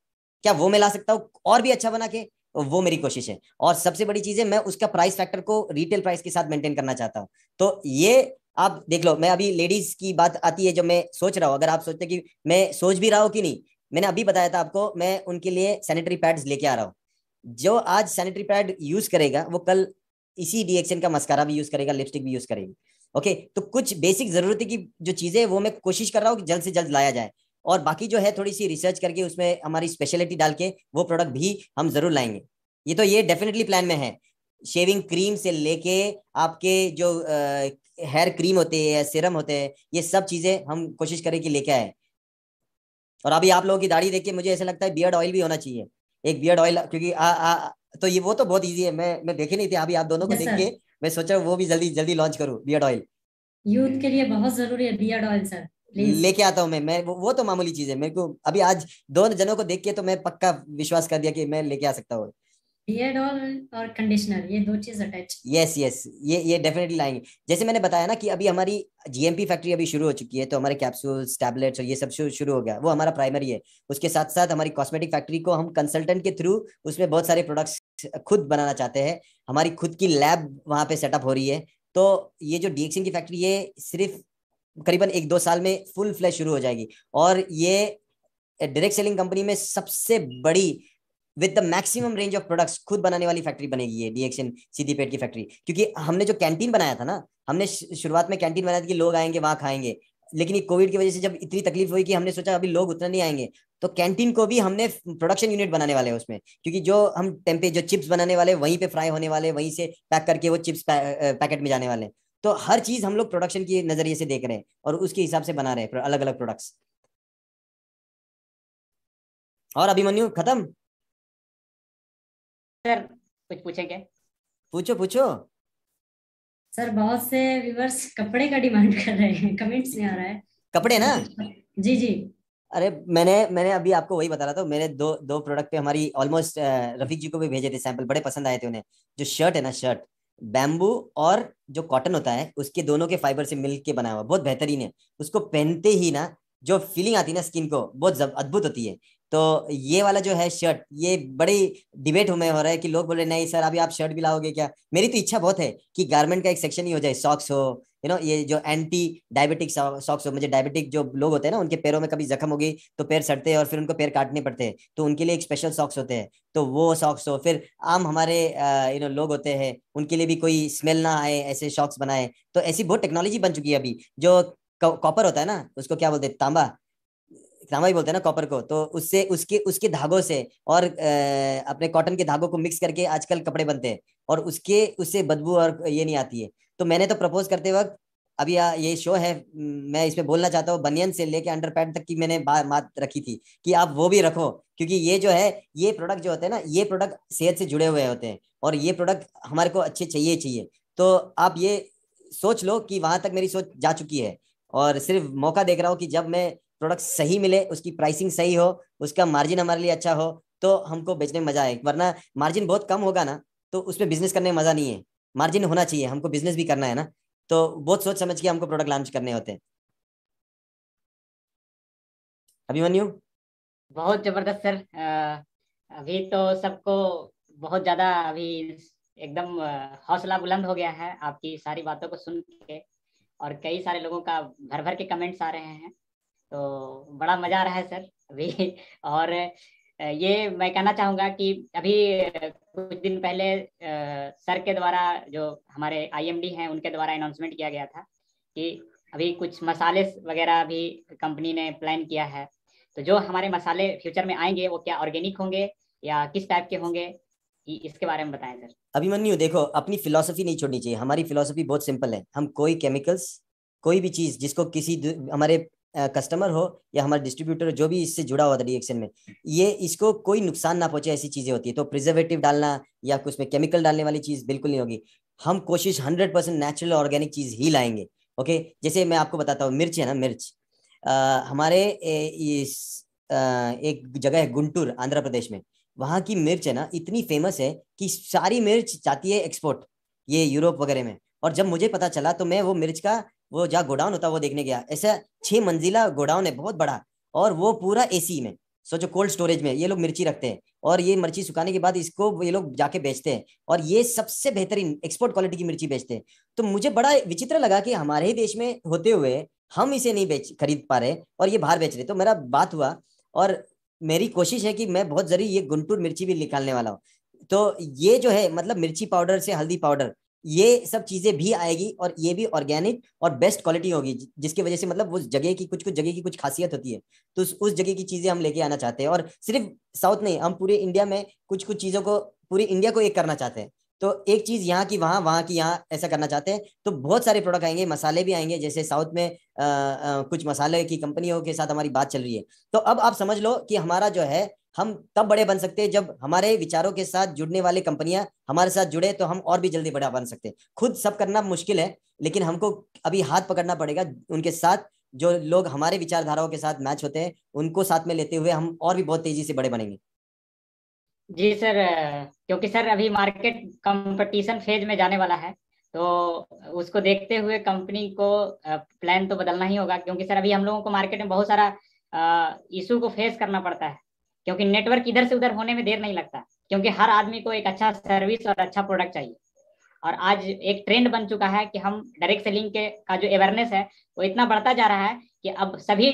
B: क्या वो मैं ला सकता हूँ और भी अच्छा बना के। वो मेरी कोशिश है। और सबसे बड़ी चीज है, मैं उसका प्राइस फैक्टर को रिटेल प्राइस के साथ मेंटेन करना चाहता हूँ। तो ये आप देख लो। मैं अभी लेडीज की बात आती है जो मैं सोच रहा हूँ, अगर आप सोचते कि मैं सोच भी रहा हूँ कि नहीं, मैंने अभी बताया था आपको, मैं उनके लिए सैनिटरी पैड्स लेके आ रहा हूँ। जो आज सैनिटरी पैड यूज करेगा वो कल इसी डीएक्सएन का मस्कारा भी यूज करेगा, लिपस्टिक भी यूज करेगी। ओके, तो कुछ बेसिक जरूरत की जो चीजें वो मैं कोशिश कर रहा हूँ कि जल्द से जल्द लाया जाए, और बाकी जो है थोड़ी सी रिसर्च करके उसमें हमारी स्पेशलिटी डाल के वो प्रोडक्ट भी हम जरूर लाएंगे। ये डेफिनेटली प्लान में है। शेविंग क्रीम से लेके आपके जो हेयर क्रीम होते हैं, सीरम होते हैं, ये सब चीजें हम कोशिश करें कि लेके आए। और अभी आप लोगों की दाढ़ी देख के मुझे ऐसा लगता है बियर्ड ऑयल भी होना चाहिए, एक बियर्ड ऑयल, क्योंकि तो ये वो तो बहुत इजी है। मैं देखे नहीं थे, अभी आप दोनों को
D: Yes,
B: देख
D: sir.
B: के मैं सोचा वो भी जल्दी जल्दी लॉन्च करूँ बियर्ड ऑयल।
D: यूथ के लिए बहुत जरूरी है बियर्ड ऑयल सर, प्लीज।
B: लेके आता हूँ मैं वो तो मामूली चीज है। मेरे को अभी आज दोनों जनों को देख के तो मैं पक्का विश्वास कर दिया कि मैं लेके आ सकता हूँ।
D: बियर्ड ऑयल और कंडीशनर, ये दो चीज अटैच।
B: यस यस, ये डेफिनेटली लाएंगे। जैसे मैंने बताया ना कि अभी हमारी जीएमपी फैक्ट्री अभी शुरू हो चुकी है, तो हमारे कैप्सूल्स, टैबलेट्स और ये सब शुरू हो गया, वो हमारा प्राइमरी है। उसके साथ साथ हमारी कॉस्मेटिक फैक्ट्री को हम कंसल्टेंट के थ्रू उसमें बहुत सारे प्रोडक्ट्स खुद बनाना चाहते हैं। हमारी खुद की लैब वहां पे सेटअप हो रही है। तो ये जो डीएक्सएन की फैक्ट्री है सिर्फ करीबन 1-2 साल में फुल फ्लैश शुरू हो जाएगी, और ये डायरेक्ट सेलिंग कंपनी में सबसे बड़ी with the maximum range of products खुद बनाने वाली फैक्ट्री बनेगी ये डीएक्सएन सिद्दीपेट की फैक्ट्री। क्योंकि हमने जो कैंटीन बनाया था ना, हमने शुरुआत में कैंटीन बनाया था कि लोग आएंगे वहां खाएंगे, लेकिन ये कोविड की वजह से जब इतनी तकलीफ हुई कि हमने सोचा अभी लोग उतना नहीं आएंगे, तो कैंटीन को भी हमने प्रोडक्शन यूनिट बनाने वाले हैं उसमें। क्योंकि जो हम टेम्पे जो चिप्स बनाने वाले वहीं पे फ्राई होने वाले, वहीं से पैक करके वो चिप्स पैकेट में जाने वाले। तो हर चीज हम लोग प्रोडक्शन के नजरिए से देख रहे हैं और उसके हिसाब से बना रहे हैं अलग अलग प्रोडक्ट्स। और अभिमन्यु खत्म?
A: सर कुछ पूछेंगे?
B: पूछो पूछो।
D: सर बहुत से व्यूअर्स कपड़े का डिमांड कर रहे हैं, कमेंट्स में आ रहा है
B: कपड़े ना?
D: जी जी।
B: अरे मैंने अभी आपको वही बता रहा था। मैंने दो प्रोडक्ट पे हमारी ऑलमोस्ट रफीक जी को भी भेजे थे सैंपल, बड़े पसंद आए थे उन्हें। जो शर्ट है ना, शर्ट बैम्बू और जो कॉटन होता है उसके दोनों के फाइबर से मिल के बना हुआ, बहुत बेहतरीन है। उसको पहनते ही ना जो फीलिंग आती है ना स्किन को, बहुत अद्भुत होती है। तो ये वाला जो है शर्ट, ये बड़ी डिबेट में हो रहा है कि लोग बोल रहे नहीं सर अभी आप शर्ट भी लाओगे क्या। मेरी तो इच्छा बहुत है कि गारमेंट का एक सेक्शन ही हो जाए, सॉक्स हो, ये जो एंटी डायबिटिक सॉक्स हो। मुझे डायबिटिक जो लोग होते हैं ना, उनके पैरों में कभी जख्म हो गई तो पैर सड़ते हैं और फिर उनको पैर काटने पड़ते हैं, तो उनके लिए एक स्पेशल सॉक्स होते हैं, तो वो सॉक्स हो। फिर आम हमारे लोग होते हैं उनके लिए भी कोई स्मेल ना आए ऐसे सॉक्स बनाए। तो ऐसी बहुत टेक्नोलॉजी बन चुकी है अभी। जो कॉपर होता है ना, उसको क्या बोलते हैं, तांबा ही बोलते हैं ना कॉपर को, तो उससे उसके उसके धागों से और अपने कॉटन के धागों को मिक्स करके आजकल कपड़े बनते हैं, और उससे बदबू और ये नहीं आती है। तो मैंने तो प्रपोज करते वक्त अभी ये शो है, मैं इसमें बोलना चाहता हूँ, बनियन से लेके अंडर पैड तक की मैंने बात रखी थी कि आप वो भी रखो। क्योंकि ये जो है, ये प्रोडक्ट जो होते हैं ना, ये प्रोडक्ट सेहत से जुड़े हुए होते हैं और ये प्रोडक्ट हमारे को अच्छे चाहिए। तो आप ये सोच लो कि वहां तक मेरी सोच जा चुकी है, और सिर्फ मौका देख रहा हूँ कि जब मैं प्रोडक्ट सही मिले, उसकी प्राइसिंग सही हो, उसका मार्जिन हमारे लिए अच्छा हो, तो हमको बेचने में मजा आए। वरना मार्जिन बहुत कम होगा ना तो उसमें बिजनेस करने में मजा नहीं है। मार्जिन होना चाहिए, हमको बिजनेस भी करना है ना, तो बहुत सोच समझ के हमको प्रोडक्ट लॉन्च करने होते हैं। अभिमन्यु?
A: बहुत जबरदस्त सर। अभी तो सबको बहुत ज्यादा अभी एकदम हौसला बुलंद हो गया है आपकी सारी बातों को सुन के, और कई सारे लोगों का भर भर के कमेंट्स आ रहे हैं, तो बड़ा मजा आ रहा है सर अभी। और ये मैं कहना चाहूँगा कि अभी कुछ दिन पहले सर के द्वारा, जो हमारे आईएमडी हैं, उनके द्वारा अनाउंसमेंट किया गया था कि अभी कुछ मसाले वगैरह भी कंपनी ने प्लान किया है। तो जो हमारे मसाले फ्यूचर में आएंगे वो क्या ऑर्गेनिक होंगे या किस टाइप के होंगे, इसके बारे में बताएं सर।
B: अभिमन्यु देखो, अपनी फिलॉसफी नहीं छोड़नी चाहिए। हमारी फिलॉसफी बहुत सिंपल है। हम कोई केमिकल्स, कोई भी चीज जिसको किसी हमारे कस्टमर हो या हमारे डिस्ट्रीब्यूटर जो भी इससे जुड़ा हुआ था डीएक्सएन में, ये इसको कोई नुकसान ना पहुंचे, ऐसी चीजें होती है। तो प्रिजर्वेटिव डालना या कुछ में केमिकल डालने वाली चीज बिल्कुल नहीं होगी। हम कोशिश 100% नेचुरल ऑर्गेनिक चीज ही लाएंगे। ओके, जैसे मैं आपको बताता हूँ, मिर्च है ना, मिर्च हमारे एक जगह है गुंटूर, आंध्र प्रदेश में। वहां की मिर्च है ना इतनी फेमस है कि सारी मिर्च जाती है एक्सपोर्ट, ये यूरोप वगैरह में। और जब मुझे पता चला तो मैं वो मिर्च का वो जहाँ गोडाउन होता है वो देखने गया। ऐसा 6 मंजिला गोडाउन है, बहुत बड़ा, और वो पूरा एसी में। सोचो, कोल्ड स्टोरेज में ये लोग मिर्ची रखते हैं, और ये मिर्ची सुखाने के बाद इसको ये लोग जाके बेचते हैं, और ये सबसे बेहतरीन एक्सपोर्ट क्वालिटी की मिर्ची बेचते हैं। तो मुझे बड़ा विचित्र लगा कि हमारे ही देश में होते हुए हम इसे नहीं खरीद पा रहे और ये बाहर बेच रहे। तो मेरा बात हुआ, और मेरी कोशिश है कि मैं बहुत जरूरी ये गुंटूर मिर्ची भी निकालने वाला हूँ। तो ये जो है मतलब मिर्ची पाउडर से हल्दी पाउडर, ये सब चीजें भी आएगी और ये भी ऑर्गेनिक और बेस्ट क्वालिटी होगी, जिसकी वजह से मतलब उस जगह की कुछ जगह की कुछ खासियत होती है, तो उस जगह की चीजें हम लेके आना चाहते हैं। और सिर्फ साउथ नहीं, हम पूरे इंडिया में कुछ चीजों को, पूरी इंडिया को एक करना चाहते हैं। तो एक चीज यहाँ की वहां, वहां की यहाँ, ऐसा करना चाहते हैं। तो बहुत सारे प्रोडक्ट आएंगे, मसाले भी आएंगे, जैसे साउथ में कुछ मसाले की कंपनियों के साथ हमारी बात चल रही है। तो अब आप समझ लो कि हमारा जो है, हम तब बड़े बन सकते हैं जब हमारे विचारों के साथ जुड़ने वाली कंपनियां हमारे साथ जुड़े, तो हम और भी जल्दी बड़ा बन सकते हैं। खुद सब करना मुश्किल है, लेकिन हमको अभी हाथ पकड़ना पड़ेगा उनके साथ, जो लोग हमारे विचारधाराओं के साथ मैच होते हैं, उनको साथ में लेते हुए हम और भी बहुत तेजी से बड़े बनेंगे।
A: जी सर, क्योंकि सर अभी मार्केट कंपटीशन फेज में जाने वाला है, तो उसको देखते हुए कंपनी को प्लान तो बदलना ही होगा, क्योंकि सर अभी हम लोगों को मार्केट में बहुत सारा इशू को फेस करना पड़ता है, क्योंकि नेटवर्क इधर से उधर होने में देर नहीं लगता, क्योंकि हर आदमी को एक अच्छा सर्विस और अच्छा प्रोडक्ट चाहिए। और आज एक ट्रेंड बन चुका है कि हम डायरेक्ट सेलिंग के का जो अवेयरनेस है वो इतना बढ़ता जा रहा है कि अब सभी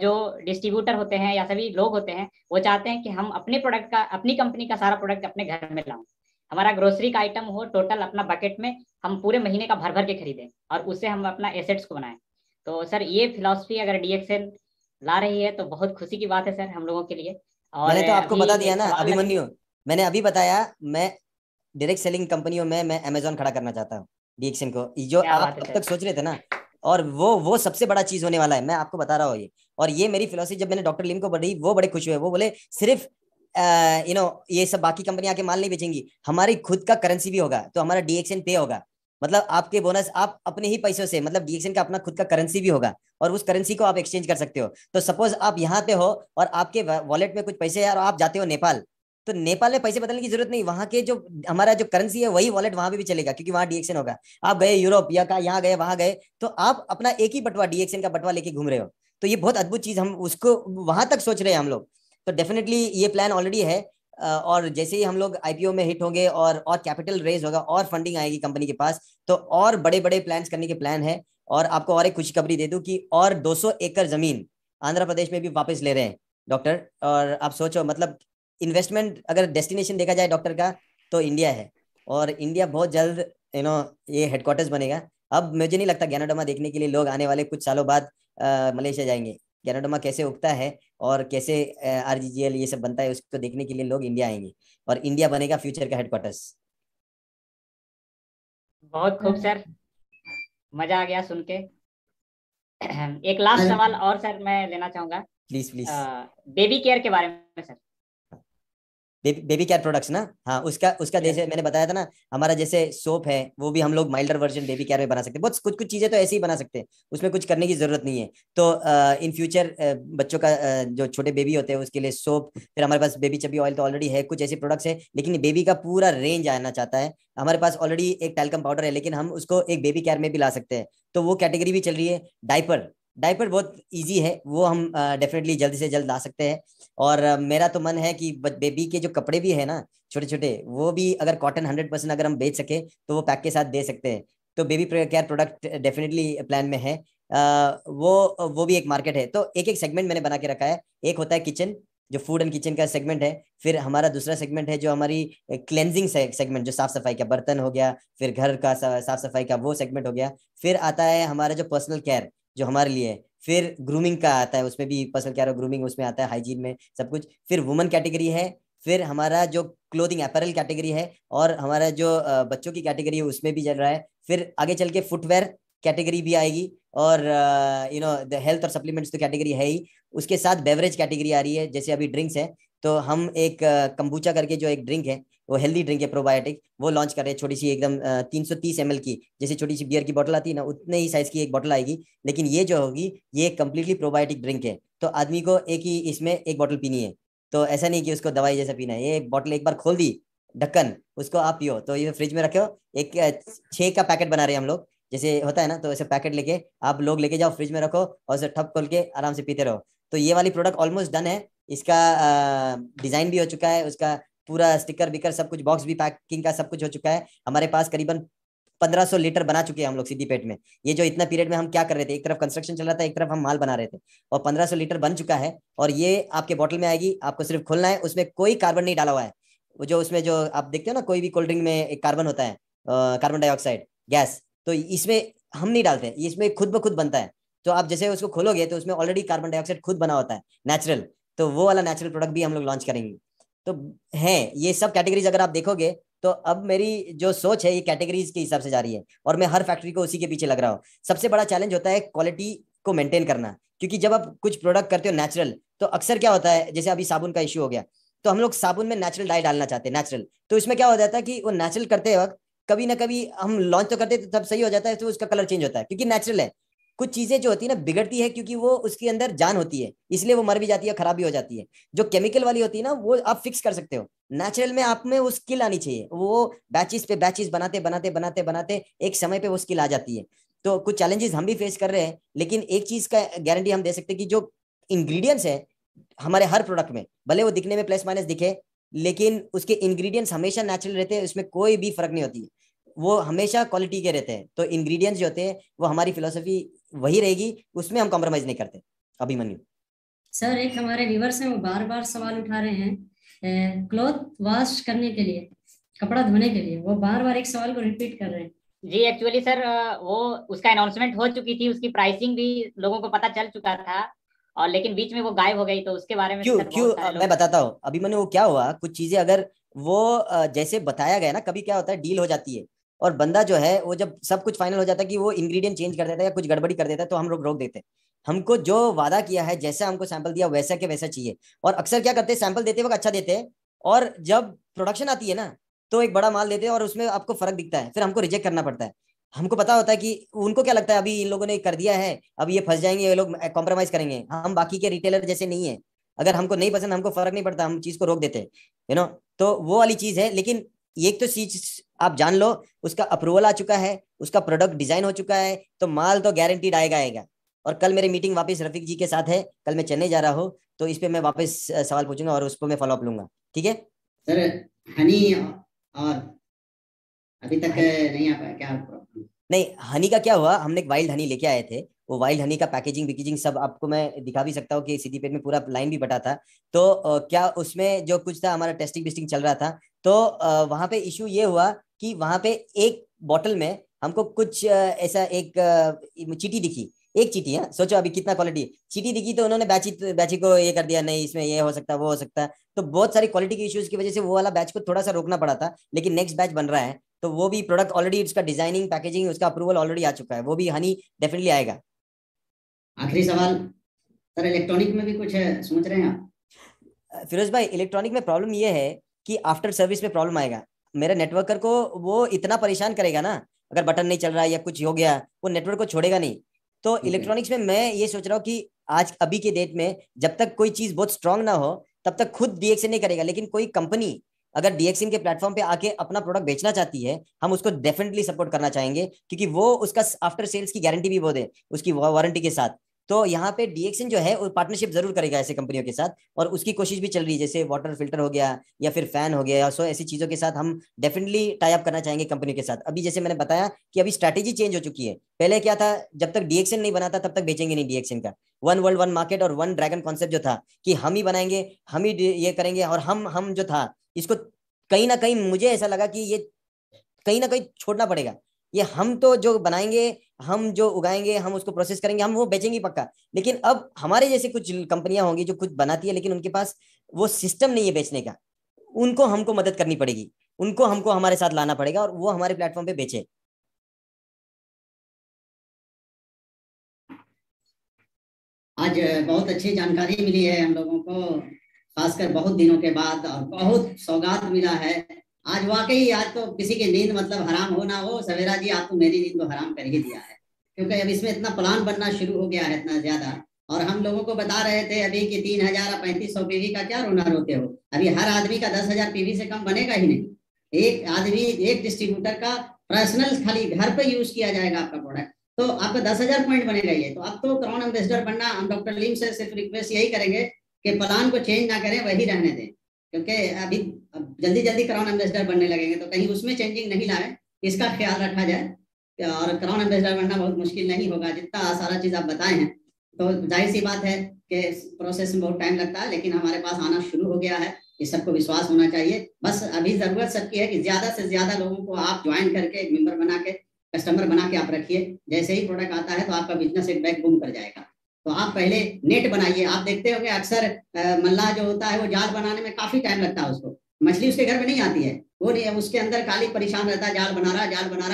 A: जो डिस्ट्रीब्यूटर होते हैं या सभी लोग होते हैं, वो चाहते हैं कि हम अपने प्रोडक्ट का, अपनी कंपनी का सारा प्रोडक्ट अपने घर में लाऊं। हमारा ग्रोसरी का आइटम हो टोटल अपना बकेट में, हम पूरे महीने का भर भर के खरीदें और उससे हम अपना एसेट्स को बनाएं। तो सर ये फिलॉसफी अगर DXN ला रही है तो बहुत खुशी की बात है सर हम लोगों के लिए। और
B: मैंने तो आपको
A: अभी
B: बता दिया
A: एक
B: ना
A: सवाल
B: अभिमन्यु, मैंने अभी बताया, मैं डायरेक्ट सेलिंग कंपनियों में मैं अमेजोन खड़ा करना चाहता हूँ, DXN को, जो
A: क्या
B: आप
A: बात है
B: अब
A: सर।
B: तक सोच रहे थे ना, और वो सबसे बड़ा चीज होने वाला है, मैं आपको बता रहा हूँ ये। और ये मेरी फिलोसफी जब मैंने डॉक्टर लिम को बढ़ी, वो बड़े खुश हुए, वो बोले सिर्फ ये सब बाकी कंपनियां आके माल नहीं बेचेंगी, हमारी खुद का करेंसी भी होगा, तो हमारा DXN पे होगा, मतलब आपके बोनस आप अपने ही पैसों से, मतलब DXN का अपना खुद का करेंसी भी होगा, और उस करेंसी को आप एक्सचेंज कर सकते हो। तो सपोज आप यहाँ पे हो और आपके वॉलेट में कुछ पैसे है और आप जाते हो नेपाल, तो नेपाल में पैसे बदलने की जरूरत नहीं, वहां के जो हमारा जो करेंसी है वही वॉलेट वहां पे भी चलेगा, क्योंकि वहां DXN होगा। आप गए यूरोप या यहाँ गए वहां गए, तो आप अपना एक ही बटवा, DXN का बटवा लेके घूम रहे हो। तो ये बहुत अद्भुत चीज, हम उसको वहां तक सोच रहे हैं हम लोग। तो डेफिनेटली ये प्लान ऑलरेडी है, और जैसे ही हम लोग IPO में हिट होंगे और कैपिटल रेज होगा और फंडिंग आएगी कंपनी के पास, तो और बड़े बड़े प्लान्स करने के प्लान है। और आपको और एक खुशखबरी दे दूं कि और 200 एकड़ जमीन आंध्र प्रदेश में भी वापस ले रहे हैं डॉक्टर। और आप सोचो, मतलब इन्वेस्टमेंट अगर डेस्टिनेशन देखा जाए डॉक्टर का, तो इंडिया है, और इंडिया बहुत जल्द ये हेडक्वार्टर्स बनेगा। अब मुझे नहीं लगता ज्ञानोडमा देखने के लिए लोग आने वाले कुछ सालों बाद मलेशिया जाएंगे। ज्ञानोडमा कैसे उगता है और कैसे RGGL ये सब बनता है, उसको देखने के लिए लोग इंडिया आएंगे, और इंडिया बनेगा फ्यूचर का हेडक्वार्टर्स।
A: बहुत खूब सर, मजा आ गया सुन के। एक लास्ट सवाल और सर मैं लेना चाहूंगा,
B: प्लीज प्लीज।
A: बेबी केयर के बारे में सर।
B: बेबी केयर प्रोडक्ट्स ना, हाँ, उसका जैसे मैंने बताया था ना, हमारा जैसे सोप है, वो भी हम लोग माइल्डर वर्जन बेबी केयर में बना सकते हैं। बहुत कुछ चीजें तो ऐसे ही बना सकते हैं, उसमें कुछ करने की जरूरत नहीं है। तो इन फ्यूचर बच्चों का जो छोटे बेबी होते हैं उसके लिए सोप, फिर हमारे पास बेबी चबी ऑयल तो ऑलरेडी है, कुछ ऐसे प्रोडक्ट्स है, लेकिन बेबी का पूरा रेंज आना चाहता है। हमारे पास ऑलरेडी एक टैल्कम पाउडर है, लेकिन हम उसको एक बेबी केयर में भी ला सकते हैं, तो वो कैटेगरी भी चल रही है। डायपर डायपर बहुत इजी है, वो हम डेफिनेटली जल्द से जल्द ला सकते हैं। और मेरा तो मन है कि बेबी के जो कपड़े भी है ना छोटे छोटे, वो भी अगर कॉटन 100% अगर हम बेच सके तो वो पैक के साथ दे सकते हैं। तो baby care product definitely plan में है। वो भी एक मार्केट है। तो एक एक सेगमेंट मैंने बना के रखा है। एक होता है किचन, जो फूड एंड किचन का सेगमेंट है। फिर हमारा दूसरा सेगमेंट है जो हमारी क्लेंजिंग सेगमेंट, जो साफ सफाई का बर्तन हो गया, फिर घर का साफ सफाई का वो सेगमेंट हो गया। फिर आता है हमारा जो पर्सनल केयर जो हमारे लिए है। फिर ग्रूमिंग का आता है, उसमें भी पर्सनल केयर और ग्रूमिंग उसमें आता है, हाइजीन में सब कुछ। फिर वुमन कैटेगरी है। फिर हमारा जो क्लोथिंग अपैरल कैटेगरी है, और हमारा जो बच्चों की कैटेगरी है उसमें भी चल रहा है। फिर आगे चल के फुटवेयर कैटेगरी भी आएगी, और द हेल्थ और सप्लीमेंट्स तो कैटेगरी है ही। उसके साथ बेवरेज कैटेगरी आ रही है, जैसे अभी ड्रिंक्स है, तो हम एक कंबूचा करके जो एक ड्रिंक है, वो हेल्दी ड्रिंक है, प्रोबायोटिक, वो लॉन्च कर रहे हैं। छोटी सी एकदम 330 ml की, जैसे छोटी सी बियर की बोतल आती है ना, उतने ही साइज की एक बोतल आएगी। लेकिन ये जो होगी, ये कम्प्लीटली प्रोबायोटिक ड्रिंक है, तो आदमी को एक ही इसमें एक बोतल पीनी है। तो ऐसा नहीं कि उसको दवाई जैसा पीना है, ये बोतल एक बार खोल दी ढक्कन, उसको आप पियो। तो ये फ्रिज में रखो। एक 6 का पैकेट बना रहे हैं हम लोग, जैसे होता है ना, तो ऐसे पैकेट लेके आप लोग लेके जाओ, फ्रिज में रखो, और उसे ठप खोल के आराम से पीते रहो। तो ये वाली प्रोडक्ट ऑलमोस्ट डन है। इसका डिजाइन भी हो चुका है, उसका पूरा स्टिकर बिकर सब कुछ, बॉक्स भी पैकिंग का सब कुछ हो चुका है। हमारे पास करीबन 1500 लीटर बना चुके हैं हम लोग सिद्दीपेट में। ये जो इतना पीरियड में हम क्या कर रहे थे, एक तरफ कंस्ट्रक्शन चल रहा था, एक तरफ हम माल बना रहे थे, और 1500 लीटर बन चुका है। और ये आपके बोतल में आएगी, आपको सिर्फ खोलना है, उसमें कोई कार्बन नहीं डाला हुआ है। वो जो उसमें जो आप देखते हो ना, कोई भी कोल्ड ड्रिंक में एक कार्बन होता है, कार्बन डाइऑक्साइड गैस, तो इसमें हम नहीं डालते, इसमें खुद ब खुद बनता है। तो आप जैसे उसको खोलोगे तो उसमें ऑलरेडी कार्बन डाइऑक्साइड खुद बना होता है नेचुरल, तो वो वाला नेचुरल प्रोडक्ट भी हम लोग लॉन्च करेंगे। तो है ये सब कैटेगरीज अगर आप देखोगे तो अब मेरी जो सोच है ये कैटेगरीज के हिसाब से जा रही है, और मैं हर फैक्ट्री को उसी के पीछे लग रहा हूँ। सबसे बड़ा चैलेंज होता है क्वालिटी को मेंटेन करना, क्योंकि जब आप कुछ प्रोडक्ट करते हो नेचुरल, तो अक्सर क्या होता है, जैसे अभी साबुन का इश्यू हो गया, तो हम लोग साबुन में नेचुरल डाई डालना चाहते हैं नेचुरल, तो इसमें क्या हो जाता है कि वो नेचुरल करते वक्त कभी ना कभी हम लॉन्च तो करते हैं तो तब सही हो जाता है, तो उसका कलर चेंज होता है क्योंकि नेचुरल है। कुछ चीजें जो होती है ना बिगड़ती है क्योंकि वो उसके अंदर जान होती है, इसलिए वो मर भी जाती है, खराब भी हो जाती है। जो केमिकल वाली होती है ना वो आप फिक्स कर सकते हो, नेचुरल में आप में वो स्किल आनी चाहिए, वो बैचेस पे बैचेस बनाते बनाते बनाते बनाते एक समय पे वो स्किल आ जाती है। तो कुछ चैलेंजेस हम भी फेस कर रहे हैं, लेकिन एक चीज का गारंटी हम दे सकते हैं कि जो इंग्रेडिएंट्स है हमारे हर प्रोडक्ट में, भले वो दिखने में प्लस माइनस दिखे, लेकिन उसके इंग्रेडिएंट्स हमेशा नेचुरल रहते हैं, उसमें कोई भी फर्क नहीं होती है, वो हमेशा क्वालिटी के रहते हैं। तो इंग्रेडिएंट्स जो होते हैं वो हमारी फिलोसफी वही रहेगी, उसमें हम कॉम्प्रोमाइज नहीं करते। अभिमन्यु
D: सर, एक हमारे व्यूवर्स हैं, वो बार बार सवाल उठा रहे हैं क्लॉथ वॉश करने के लिए, कपड़ा धोने के लिए, वो बार बार एक सवाल को रिपीट कर रहे हैं।
A: जी एक्चुअली सर वो उसका अनाउंसमेंट हो चुकी थी, उसकी प्राइसिंग भी लोगों को पता चल चुका था, और लेकिन बीच में वो गायब हो गई, तो उसके बारे में
B: क्यों
A: सर
B: क्यों
A: बहुत सारे
B: मैं बताता हूँ अभिमन्यु, वो क्या हुआ, कुछ चीजें अगर वो जैसे बताया गया ना, कभी क्या होता है डील हो जाती है और बंदा जो है वो जब सब कुछ फाइनल हो जाता है कि वो इंग्रेडिएंट चेंज कर देता है या कुछ गड़बड़ी कर देता है, तो हम लोग रोक देते हैं। हमको जो वादा किया है, जैसा हमको सैंपल दिया वैसा के वैसा चाहिए। और अक्सर क्या करते हैं, सैंपल देते वक्त अच्छा देते हैं, और जब प्रोडक्शन आती है ना तो एक बड़ा माल देते हैं और उसमें आपको फर्क दिखता है, फिर हमको रिजेक्ट करना पड़ता है। हमको पता होता है कि उनको क्या लगता है अभी इन लोगों ने कर दिया है, अब ये फंस जाएंगे, ये लोग कॉम्प्रोमाइज करेंगे। हम बाकी के रिटेलर जैसे नहीं है, अगर हमको नहीं पसंद हमको फर्क नहीं पड़ता, हम चीज को रोक देते हैं, तो वो वाली चीज है। लेकिन एक तो चीज आप जान लो, उसका अप्रूवल आ चुका है, उसका प्रोडक्ट डिजाइन हो चुका है, तो माल तो गारंटीड आएगा। और कल मेरी मीटिंग वापस रफीक जी के साथ है, कल मैं चेन्नई जा रहा हूँ, तो इस पे मैं वापस सवाल पूछूंगा और उस पर मैं फॉलोअप लूंगा, ठीक है
C: सर? हनी और अभी तक नहीं आ पाया क्या प्रॉब्लम?
B: नहीं, हनी का क्या हुआ, हमने एक वाइल्ड हनी लेके आए थे, वो वाइल्ड हनी का पैकेजिंग विकेजिंग सब आपको मैं दिखा भी सकता हूँ कि सीधी पेट में पूरा लाइन भी बटा था। तो क्या उसमें जो कुछ था, हमारा टेस्टिंग बिस्टिंग चल रहा था, तो वहां पे इशू ये हुआ कि वहां पे एक बॉटल में हमको कुछ ऐसा एक चीटी दिखी, एक चीटी है, सोचो अभी कितना क्वालिटी चीटी दिखी, तो उन्होंने बैची को ये कर दिया, नहीं इसमें ये हो सकता है वो हो सकता है। तो बहुत सारी क्वालिटी के इश्यूज की वजह से वो वाला बैच को थोड़ा सा रोकना पड़ा था, लेकिन नेक्स्ट बैच बन रहा है, तो वो भी प्रोडक्ट ऑलरेडी उसका डिजाइनिंग पैकेजिंग उसका अप्रूवल ऑलरेडी आ चुका है, वो भी हनी डेफिनेटली आएगा।
C: आखिरी सवाल सर, इलेक्ट्रॉनिक में भी कुछ सोच रहे हैं आप?
B: फिरोज भाई, इलेक्ट्रॉनिक में प्रॉब्लम ये है कि आफ्टर सर्विस में प्रॉब्लम आएगा। मेरे नेटवर्कर को वो इतना परेशान करेगा ना, अगर बटन नहीं चल रहा है या कुछ हो गया, वो नेटवर्क को छोड़ेगा नहीं। तो इलेक्ट्रॉनिक्स में मैं ये सोच रहा हूँ कि आज अभी के डेट में जब तक कोई चीज बहुत स्ट्रांग ना हो तब तक खुद डीएक्सएन नहीं करेगा, लेकिन कोई कंपनी अगर डीएक्सएन के प्लेटफॉर्म पे आके अपना प्रोडक्ट बेचना चाहती है, हम उसको डेफिनेटली सपोर्ट करना चाहेंगे, क्योंकि वो उसका आफ्टर सेल्स की गारंटी भी वो दे उसकी वारंटी के साथ। तो यहाँ पे डीएक्सएन जो है वो पार्टनरशिप जरूर करेगा ऐसे कंपनियों के साथ, और उसकी कोशिश भी चल रही है, जैसे वाटर फिल्टर हो गया या फिर फैन हो गया, सो ऐसी चीजों के साथ हम डेफिनेटली टाई अप करना चाहेंगे कंपनी के साथ। अभी जैसे मैंने बताया कि अभी स्ट्रैटेजी चेंज हो चुकी है, पहले क्या था, जब तक डीएक्सएन नहीं बना था तब तक बेचेंगे नहीं डीएक्सएन का। वन वर्ल्ड वन मार्केट और वन ड्रैगन कॉन्सेप्ट जो था कि हम ही बनाएंगे, हम ही ये करेंगे, और हम जो था इसको कहीं ना कहीं मुझे ऐसा लगा कि ये कहीं ना कहीं छोड़ना पड़ेगा। ये हम तो जो बनाएंगे, हम जो उगाएंगे, हम उसको प्रोसेस करेंगे, हम वो बेचेंगे पक्का, लेकिन अब हमारे जैसे कुछ कंपनियां होंगी जो कुछ बनाती है लेकिन उनके पास वो सिस्टम नहीं है बेचने का, उनको हमको मदद करनी पड़ेगी, उनको हमको हमारे साथ लाना पड़ेगा और वो हमारे प्लेटफॉर्म पे बेचे।
C: आज बहुत अच्छी जानकारी मिली है हम लोगों को, खासकर बहुत दिनों के बाद, और बहुत सौगात मिला है आज। वाकई आज तो किसी की नींद मतलब हराम हो ना हो, सवेरा जी आप तो मेरी नींद तो हराम कर ही दिया है, क्योंकि अब इसमें इतना प्लान बनना शुरू हो गया है इतना ज्यादा। और हम लोगों को बता रहे थे अभी कि 3000 और 3500 पीवी का क्या रोना रोते हो, अभी हर आदमी का 10,000 पीवी से कम बनेगा ही नहीं। एक आदमी एक डिस्ट्रीब्यूटर का पर्सनल खाली घर पे यूज किया जाएगा आपका प्रोडक्ट, तो आपका 10,000 पॉइंट बनेगा ये। तो अब तो क्राउन एम्बेसडर बनना, हम डॉक्टर लीम से सिर्फ रिक्वेस्ट यही करेंगे कि प्लान को चेंज ना करें, वही रहने दें, क्योंकि अभी जल्दी जल्दी क्राउन एम्बेसडर बनने लगेंगे तो कहीं उसमें चेंजिंग नहीं लाए, इसका ख्याल रखा जाए। और क्राउन एम्बेसडर बनना बहुत मुश्किल नहीं होगा, जितना सारा चीज आप बताए हैं, तो जाहिर सी बात है कि प्रोसेस में बहुत टाइम लगता है, लेकिन हमारे पास आना शुरू हो गया है। ये सबको विश्वास होना चाहिए। बस अभी जरूरत सबकी है कि ज्यादा से ज्यादा लोगों को आप ज्वाइन करके एक मेंबर बना के, कस्टमर बना के आप रखिए। जैसे ही प्रोडक्ट आता है तो आपका बिजनेस एक बैक बूम कर जाएगा। तो आप पहले नेट बनाइए। आप देखते होंगे अक्सर मल्लाह जो होता है वो जाल बनाने में काफी टाइम लगता है उसको, मछली उसके घर में नहीं आती है, वो नहीं, उसके अंदर काली परेशान रहता है, जाल बना रहा,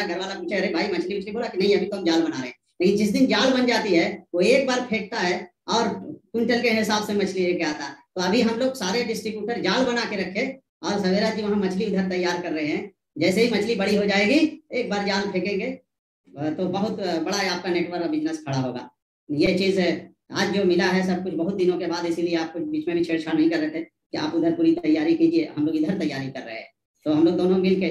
C: घर वाला पूछे अरे भाई मछली उछली, बोला कि नहीं अभी तो हम जाल बना रहे हैं। लेकिन जिस दिन जाल बन जाती है वो एक बार फेंकता है और क्विंटल के हिसाब से मछली लेके आता है। तो अभी हम लोग सारे डिस्ट्रीब्यूटर जाल बना के रखे और सवेरा जी वहाँ मछली उधर तैयार कर रहे हैं। जैसे ही मछली बड़ी हो जाएगी एक बार जाल फेंकेंगे तो बहुत बड़ा आपका नेटवर्क बिजनेस खड़ा होगा। ये चीज आज जो मिला है सब कुछ बहुत दिनों के बाद, इसीलिए आप कुछ बीच में भी छेड़छाड़ नहीं कर रहे थे कि आप उधर पूरी तैयारी कीजिए, हम लोग इधर तैयारी कर रहे हैं। तो हम लोग दोनों मिलके,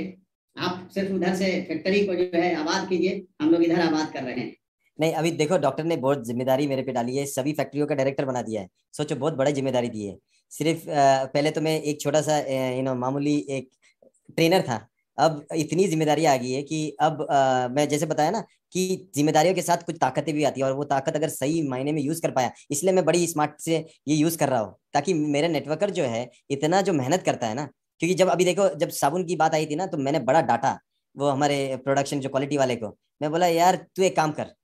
C: आप सिर्फ उधर से फैक्ट्री को जो है आबाद कीजिए, हम लोग इधर आबाद कर रहे हैं।
B: नहीं अभी देखो डॉक्टर ने बहुत जिम्मेदारी मेरे पे डाली है, सभी फैक्ट्रियों का डायरेक्टर बना दिया है। सोचो बहुत बड़ी जिम्मेदारी दी है। सिर्फ पहले तो मैं एक छोटा सा मामूली एक ट्रेनर था, अब इतनी जिम्मेदारी आ गई है कि अब मैं जैसे बताया ना कि जिम्मेदारियों के साथ कुछ ताकतें भी आती है, और वो ताकत अगर सही मायने में यूज कर पाया, इसलिए मैं बड़ी स्मार्ट से ये यूज कर रहा हूँ ताकि मेरा नेटवर्कर जो है इतना जो मेहनत करता है ना। क्योंकि जब अभी देखो जब साबुन की बात आई थी ना तो मैंने बड़ा डांटा वो हमारे प्रोडक्शन जो क्वालिटी वाले को। मैं बोला यार तू एक काम कर,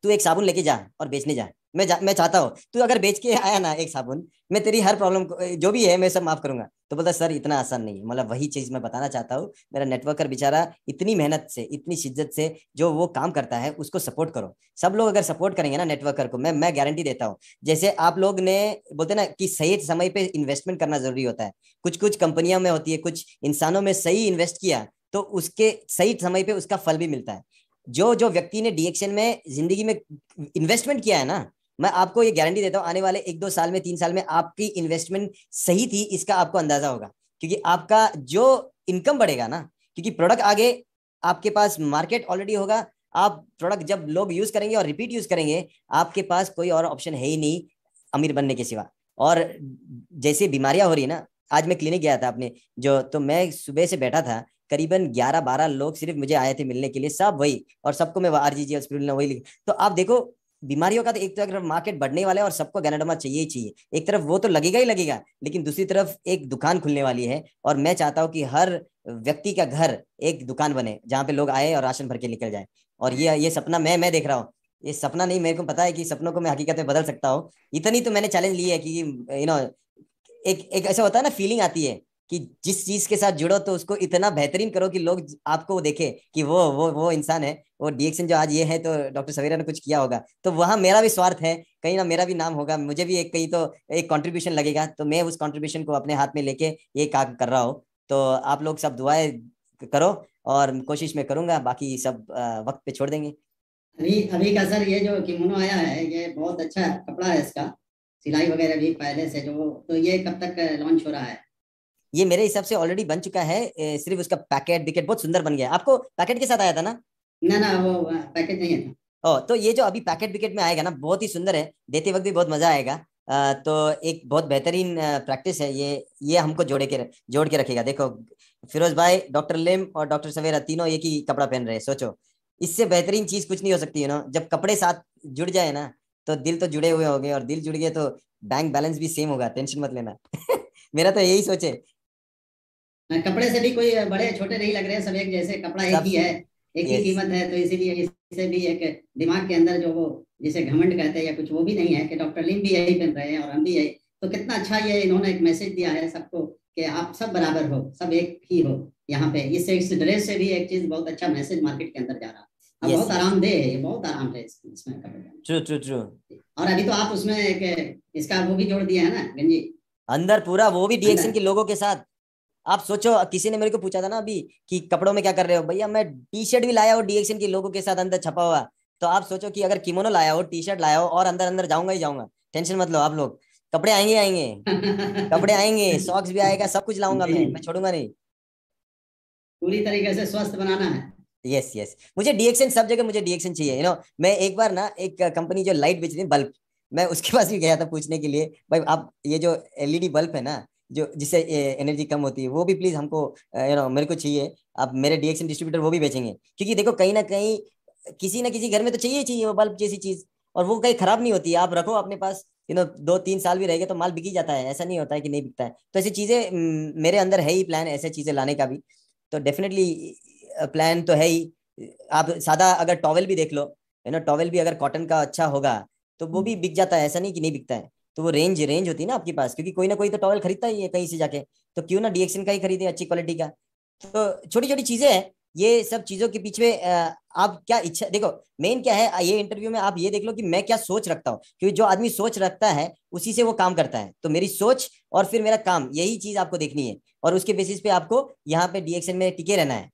B: तू एक साबुन लेके जा और बेचने जा। मैं चाहता हूँ तू अगर बेच के आया ना एक साबुन, मैं तेरी हर प्रॉब्लम जो भी है मैं सब माफ करूंगा। तो बोलता सर इतना आसान नहीं है। मतलब वही चीज मैं बताना चाहता हूँ, मेरा नेटवर्कर बेचारा इतनी मेहनत से इतनी शिद्दत से जो वो काम करता है उसको सपोर्ट करो। सब लोग अगर सपोर्ट करेंगे ना नेटवर्कर को, मैं गारंटी देता हूँ, जैसे आप लोग ने बोलते ना कि सही समय पे इन्वेस्टमेंट करना जरूरी होता है। कुछ कुछ कंपनियों में होती है, कुछ इंसानों में सही इन्वेस्ट किया तो उसके सही समय पे उसका फल भी मिलता है। जो जो व्यक्ति ने डीएक्शन में जिंदगी में इन्वेस्टमेंट किया है ना, मैं आपको ये गारंटी देता हूँ आने वाले 1-2 साल में 3 साल में आपकी इन्वेस्टमेंट सही थी इसका आपको अंदाजा होगा। क्योंकि आपका जो इनकम बढ़ेगा ना, क्योंकि प्रोडक्ट आगे आपके पास मार्केट ऑलरेडी होगा, आप प्रोडक्ट जब लोग यूज करेंगे और रिपीट यूज करेंगे, आपके पास कोई और ऑप्शन है ही नहीं अमीर बनने के सिवा। और जैसे बीमारियां हो रही है ना, आज मैं क्लिनिक गया था अपने जो, तो मैं सुबह से बैठा था, करीबन 11-12 लोग सिर्फ मुझे आए थे मिलने के लिए, सब वही, और सबको मैं आरजीजी हॉस्पिटल वही लिख। तो आप देखो बीमारियों का तो एक तरफ मार्केट बढ़ने वाला है और सबको गैनाडोमा चाहिए ही चाहिए, एक तरफ वो तो लगेगा ही लगेगा, लेकिन दूसरी तरफ एक दुकान खुलने वाली है। और मैं चाहता हूँ कि हर व्यक्ति का घर एक दुकान बने जहाँ पे लोग आए और राशन भर के निकल जाए। और ये सपना मैं देख रहा हूँ। ये सपना नहीं, मेरे को पता है कि सपनों को मैं हकीकत में बदल सकता हूँ। इतनी तो मैंने चैलेंज ली है कि एक ऐसा होता है ना, फीलिंग आती है कि जिस चीज के साथ जुड़ो तो उसको इतना बेहतरीन करो कि लोग आपको देखे कि वो इंसान है, वो डीएक्शन जो आज ये है तो डॉक्टर सवेरा ने कुछ किया होगा, तो वहां मेरा भी स्वार्थ है, कहीं ना मेरा भी नाम होगा, मुझे भी एक कहीं तो एक कंट्रीब्यूशन लगेगा। तो मैं उस कंट्रीब्यूशन को अपने हाथ में लेके ये काम कर रहा हूँ। तो आप लोग सब दुआएं करो और कोशिश में करूंगा, बाकी सब वक्त पे छोड़ देंगे।
C: अभी का सर ये जो किमोनो आया है ये बहुत अच्छा कपड़ा है, इसका सिलाई वगैरह भी पहले से जो, तो ये कब तक लॉन्च हो रहा है?
B: ये मेरे हिसाब से ऑलरेडी बन चुका है, सिर्फ उसका पैकेट विकेट बहुत सुंदर बन गया है। आपको पैकेट के साथ आया था ना?
C: ना वो पैकेज नहीं है।
B: तो ये जो अभी पैकेट विकेट में आएगा ना, बहुत ही सुंदर है, देते वक्त भी बहुत मजा आएगा। तो एक बहुत बेहतरीन प्रैक्टिस है ये हमको जोड़ के रखेगा। देखो फिरोज भाई, डॉक्टर लिम और डॉक्टर सवेरा तीनों एक ही कपड़ा पहन रहे हैं, सोचो इससे बेहतरीन चीज कुछ नहीं हो सकती है ना। जब कपड़े साथ जुड़ जाए ना तो दिल तो जुड़े हुए होंगे, और दिल जुड़ गए तो बैंक बैलेंस भी सेम होगा, टेंशन मत लेना। मेरा तो यही सोच है।
C: कपड़े से भी कोई बड़े छोटे नहीं लग रहे, सब एक जैसे, कपड़ा एक ही है, एक ही कीमत है। तो इसीलिए इससे भी एक दिमाग के अंदर जो वो जिसे घमंड कहते हैं या कुछ, वो भी नहीं है कि डॉक्टर लिम भी यही पहन रहे हैं और हम भी यही। तो कितना अच्छा ये इन्होंने एक मैसेज दिया है सबको कि आप सब बराबर हो, सब एक ही हो यहाँ पे। इस ड्रेस से भी एक चीज बहुत अच्छा मैसेज मार्केट के अंदर जा रहा है। बहुत आरामदेह है, ये बहुत आराम है इसमें कपड़े।
B: ट्रू।
C: और अभी तो आप उसमें एक इसका वो भी जोड़ दिया है ना गंजी
B: अंदर पूरा, वो भी डीएक्शन के लोगों के साथ। आप सोचो, किसी ने मेरे को पूछा था ना अभी कि कपड़ों में क्या कर रहे हो, भैया मैं टी शर्ट भी लाया हूँ डीएक्शन के लोगों के साथ अंदर छपा हुआ। तो आप सोचो कि अगर किमोनो लाया हो, टी शर्ट लाया हो, और अंदर जाऊंगा ही जाऊंगा, टेंशन मत लो आप लोग, कपड़े आएंगे कपड़े आएंगे, सॉक्स भी आएगा, सब कुछ लाऊंगा मैं छोड़ूंगा नहीं।
C: पूरी तरीके से स्वस्थ बनाना है।
B: यस मुझे डीएक्शन सब जगह, मुझे डीएक्शन चाहिए। मैं एक बार ना एक कंपनी जो लाइट बेच रही है बल्ब, मैं उसके पास भी गया था पूछने के लिए, भाई आप ये जो एलईडी बल्ब है ना जो जिससे एनर्जी कम होती है, वो भी प्लीज हमको मेरे को चाहिए। आप मेरे डीएक्शन डिस्ट्रीब्यूटर वो भी बेचेंगे, क्योंकि देखो कहीं ना कहीं किसी ना किसी घर में तो चाहिए वो बल्ब जैसी चीज, और वो कहीं खराब नहीं होती है, आप रखो अपने पास, 2-3 साल भी रहेगा तो माल बिक ही जाता है, ऐसा नहीं होता है कि नहीं बिकता है। तो ऐसी चीजें मेरे अंदर है ही प्लान ऐसे चीजें लाने का भी, तो डेफिनेटली प्लान तो है ही। आप सादा अगर टॉवेल भी देख लो, टॉवेल भी अगर कॉटन का अच्छा होगा तो वो भी बिक जाता है, ऐसा नहीं कि नहीं बिकता है। तो वो रेंज होती है ना आपके पास, क्योंकि कोई ना कोई तो टॉवेल खरीदता ही है कहीं से जाके, तो क्यों ना डीएक्सन का ही खरीदे अच्छी क्वालिटी का। तो छोटी छोटी चीजें हैं, ये सब चीजों के पीछे आप क्या इच्छा, देखो मेन क्या है ये इंटरव्यू में आप ये देख लो कि मैं क्या सोच रखता हूँ, क्योंकि जो आदमी सोच रखता है उसी से वो काम करता है। तो मेरी सोच और फिर मेरा काम, यही चीज आपको देखनी है, और उसके बेसिस पे आपको यहाँ पे डीएक्सन में टिके रहना है,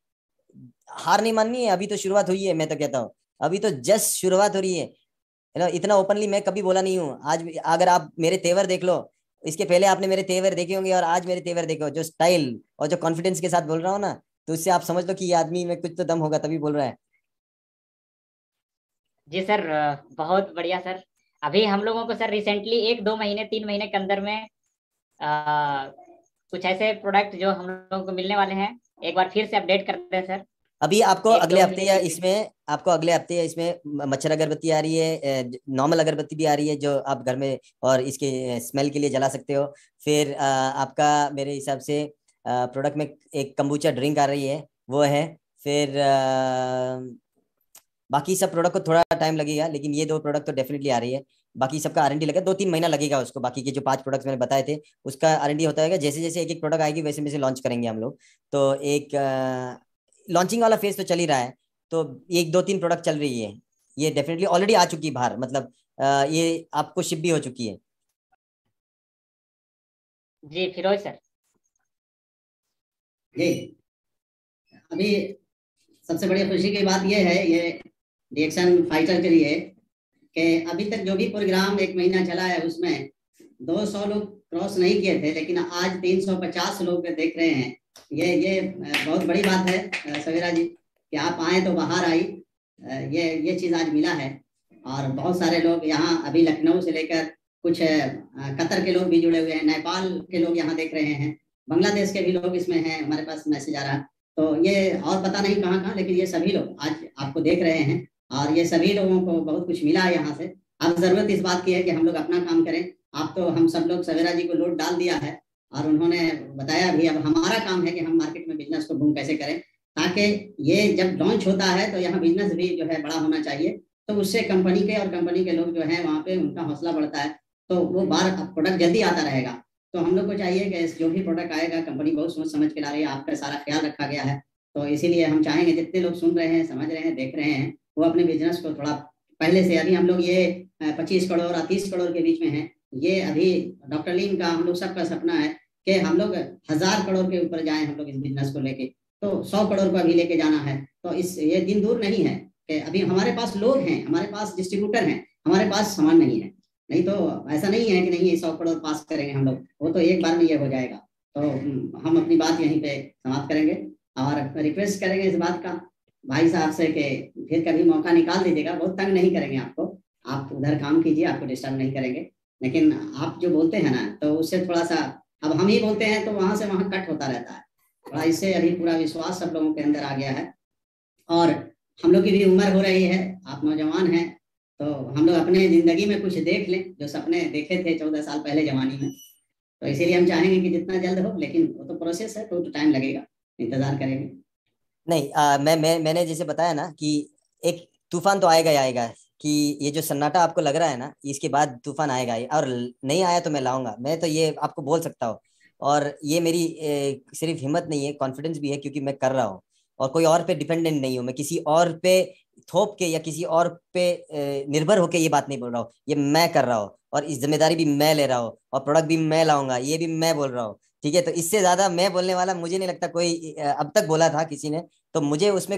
B: हार नहीं माननी है। अभी तो शुरुआत हुई है, मैं तो कहता हूँ अभी तो जस्ट शुरुआत हो रही है। इतना ओपनली मैं कभी बोला नहीं हूँ। आज अगर आप मेरे तेवर देख लो, इसके पहले आपने मेरे तेवर देखे होंगे और आज मेरे तेवर देखो, जो स्टाइल और जो कॉन्फिडेंस के साथ बोल रहा हूँ ना, तो उससे आप समझ लो कि ये आदमी में कुछ तो दम होगा तभी बोल रहा है।
A: जी सर, बहुत बढ़िया सर। अभी हम लोगों को सर रिसेंटली 1-2 महीने 3 महीने के अंदर में कुछ ऐसे प्रोडक्ट जो हम लोगों को मिलने वाले हैं, एक बार फिर से अपडेट करते हैं सर।
B: अभी आपको
A: एक
B: अगले
A: दो
B: हफ्ते
A: महीने
B: या
A: के
B: इसमें आपको अगले हफ्ते या इसमें मच्छर अगरबत्ती आ रही है, नॉर्मल अगरबत्ती भी आ रही है जो आप घर में और इसके स्मेल के लिए जला सकते हो। फिर आपका मेरे हिसाब से प्रोडक्ट में एक कंबूचा ड्रिंक आ रही है, वो है। फिर बाकी सब प्रोडक्ट को थोड़ा टाइम लगेगा, लेकिन ये 2 प्रोडक्ट तो डेफिनेटली आ रही है। बाकी सबका R&D लगेगा, 2-3 महीना लगेगा उसको। बाकी के जो 5 प्रोडक्ट्स मैंने बताए थे उसका R&D होता है, जैसे जैसे एक एक प्रोडक्ट आएगी वैसे वैसे लॉन्च करेंगे हम लोग। तो एक लॉन्चिंग वाला फेज तो चल ही रहा है, तो 1-2-3 प्रोडक्ट चल रही है। ये डेफिनेटली ऑलरेडी आ चुकी है बाहर, मतलब ये आपको शिप भी हो चुकी है।
A: जी फिरोज सर।
C: जी अभी सबसे बड़ी खुशी की बात यह है, ये डीएक्सन फाइटर के लिए, कि अभी तक जो भी प्रोग्राम 1 महीना चला है उसमें 200 लोग क्रॉस नहीं किए थे, लेकिन आज 350 लोग देख रहे हैं। ये बहुत बड़ी बात है सवेरा जी, कि आप आए तो बाहर आई, ये चीज़ आज मिला है। और बहुत सारे लोग यहाँ अभी लखनऊ से लेकर कुछ कतर के लोग भी जुड़े हुए हैं, नेपाल के लोग यहाँ देख रहे हैं, बांग्लादेश के भी लोग इसमें हैं, हमारे पास मैसेज आ रहा। तो ये और पता नहीं कहाँ कहाँ, लेकिन ये सभी लोग आज आपको देख रहे हैं और ये सभी लोगों को बहुत कुछ मिला है यहाँ से। अब जरूरत इस बात की है कि हम लोग अपना काम करें। आप तो हम सब लोग सवेरा जी को लोड डाल दिया है और उन्होंने बताया भी, अब हमारा काम है कि हम मार्केट में बिजनेस को बूम कैसे करें, ताकि ये जब लॉन्च होता है तो यहाँ बिजनेस भी जो है बड़ा होना चाहिए। तो उससे कंपनी के और कंपनी के लोग जो है वहाँ पे उनका हौसला बढ़ता है, तो वो बार प्रोडक्ट जल्दी आता रहेगा। तो हम लोग को चाहिए कि जो भी प्रोडक्ट आएगा कंपनी बहुत सोच समझ के ला रही है, आपका सारा ख्याल रखा गया है। तो इसीलिए हम चाहेंगे जितने लोग सुन रहे हैं, समझ रहे हैं, देख रहे हैं, वो अपने बिजनेस को थोड़ा पहले से, अभी हम लोग ये 25 करोड़ और 30 करोड़ के बीच में है। ये अभी डॉक्टर लीम का हम लोग सबका सपना है कि हम लोग 1000 करोड़ के ऊपर जाएं हम लोग इस बिजनेस को लेके। तो 100 करोड़ को अभी लेके जाना है। तो इस ये दिन दूर नहीं है कि अभी हमारे पास लोग हैं, हमारे पास डिस्ट्रीब्यूटर हैं, हमारे पास सामान नहीं है। नहीं तो ऐसा नहीं है कि नहीं 100 करोड़ पास करेंगे हम लोग, वो तो एक बार में ये हो जाएगा। तो हम अपनी बात यहीं पे समाप्त करेंगे और रिक्वेस्ट करेंगे इस बात का भाई साहब से कि फिर कभी मौका निकाल दीजिएगा, बहुत तंग नहीं करेंगे आपको, आप उधर काम कीजिए, आपको डिस्टर्ब नहीं करेंगे। लेकिन आप जो बोलते हैं ना, तो उससे थोड़ा सा, अब हम ही बोलते हैं तो वहां से वहां कट होता रहता है थोड़ा। इससे अभी पूरा विश्वास सब लोगों के अंदर आ गया है और हम लोग की भी उम्र हो रही है, आप नौजवान हैं, तो हम लोग अपने जिंदगी में कुछ देख लें जो सपने देखे थे 14 साल पहले जवानी में। तो इसीलिए हम चाहेंगे कि जितना जल्द हो, लेकिन वो तो प्रोसेस है, तो टाइम लगेगा, इंतजार करेंगे।
B: नहीं मैंने जैसे बताया ना कि एक तूफान तो आएगा ही आएगा, कि ये जो सन्नाटा आपको लग रहा है ना, इसके बाद तूफान आएगा ही, और नहीं आया तो मैं लाऊंगा, मैं तो ये आपको बोल सकता हूँ। और ये मेरी सिर्फ हिम्मत नहीं है, कॉन्फिडेंस भी है, क्योंकि मैं कर रहा हूँ और कोई और पे डिपेंडेंट नहीं हूँ। मैं किसी और पे थोप के या किसी और पे निर्भर होके ये बात नहीं बोल रहा हूँ, ये मैं कर रहा हूँ और इस जिम्मेदारी भी मैं ले रहा हूँ और प्रोडक्ट भी मैं लाऊंगा, ये भी मैं बोल रहा हूँ। ठीक है, तो इससे ज्यादा मैं बोलने वाला मुझे नहीं लगता कोई अब तक बोला था किसी ने। तो मुझे उसमें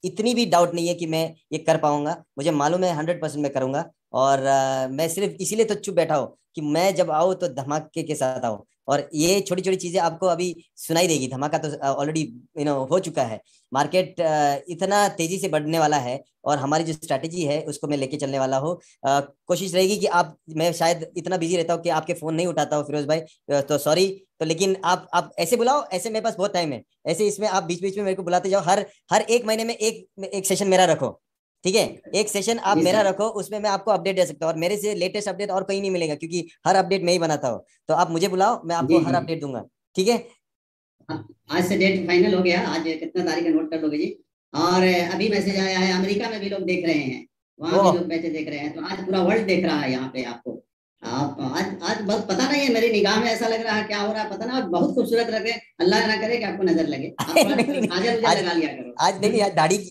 B: इतनी भी डाउट नहीं है कि मैं ये कर पाऊंगा, मुझे मालूम है 100% मैं करूंगा। और मैं सिर्फ इसीलिए तो चुप बैठा हूँ कि मैं जब आऊँ तो धमाके के साथ आऊँ। और ये छोटी छोटी चीजें आपको अभी सुनाई देगी, धमाका तो ऑलरेडी हो चुका है। मार्केट इतना तेजी से बढ़ने वाला है और हमारी जो स्ट्रैटेजी है उसको मैं लेके चलने वाला हूँ। कोशिश रहेगी कि आप, मैं शायद इतना बिजी रहता हूँ कि आपके फोन नहीं उठाता हूँ फिरोज भाई, तो सॉरी। तो लेकिन आप ऐसे बुलाओ, ऐसे मेरे पास बहुत टाइम है, ऐसे इसमें आप बीच बीच में मेरे को बुलाते जाओ, हर 1 महीने में एक सेशन मेरा रखो, ठीक है, एक सेशन आप
C: जी
B: मेरा
C: सर।
B: रखो, उसमें मैं आपको अपडेट दे सकता हूँ, और मेरे से लेटेस्ट अपडेट और कहीं नहीं मिलेगा, क्योंकि हर अपडेट मैं ही बनाता हूँ। तो आप मुझे बुलाओ, मैं आपको
C: जी
B: हर
C: जी।
B: अपडेट दूंगा। ठीक है,
C: आज से डेट फाइनल हो गया, आज कितना तारीख है नोट कर लोगे जी। और अभी मैसेज आया है अमेरिका में भी लोग देख रहे हैं, वहां भी
B: ओह
C: लोग बैठे देख रहे हैं, तो आज पूरा वर्ल्ड देख रहा है यहाँ पे आपको। आप आज आज बहुत पता नहीं है, मेरी निगाह में ऐसा लग रहा है क्या हो रहा है पता ना, आप बहुत खूबसूरत लगे, अल्लाह ना करे कि आपको नजर लगे, आप थोड़ा
B: नहीं नहीं नहीं,
C: काजल उजल
B: आज
C: लगा लिया करो।
B: आज नहीं नहीं,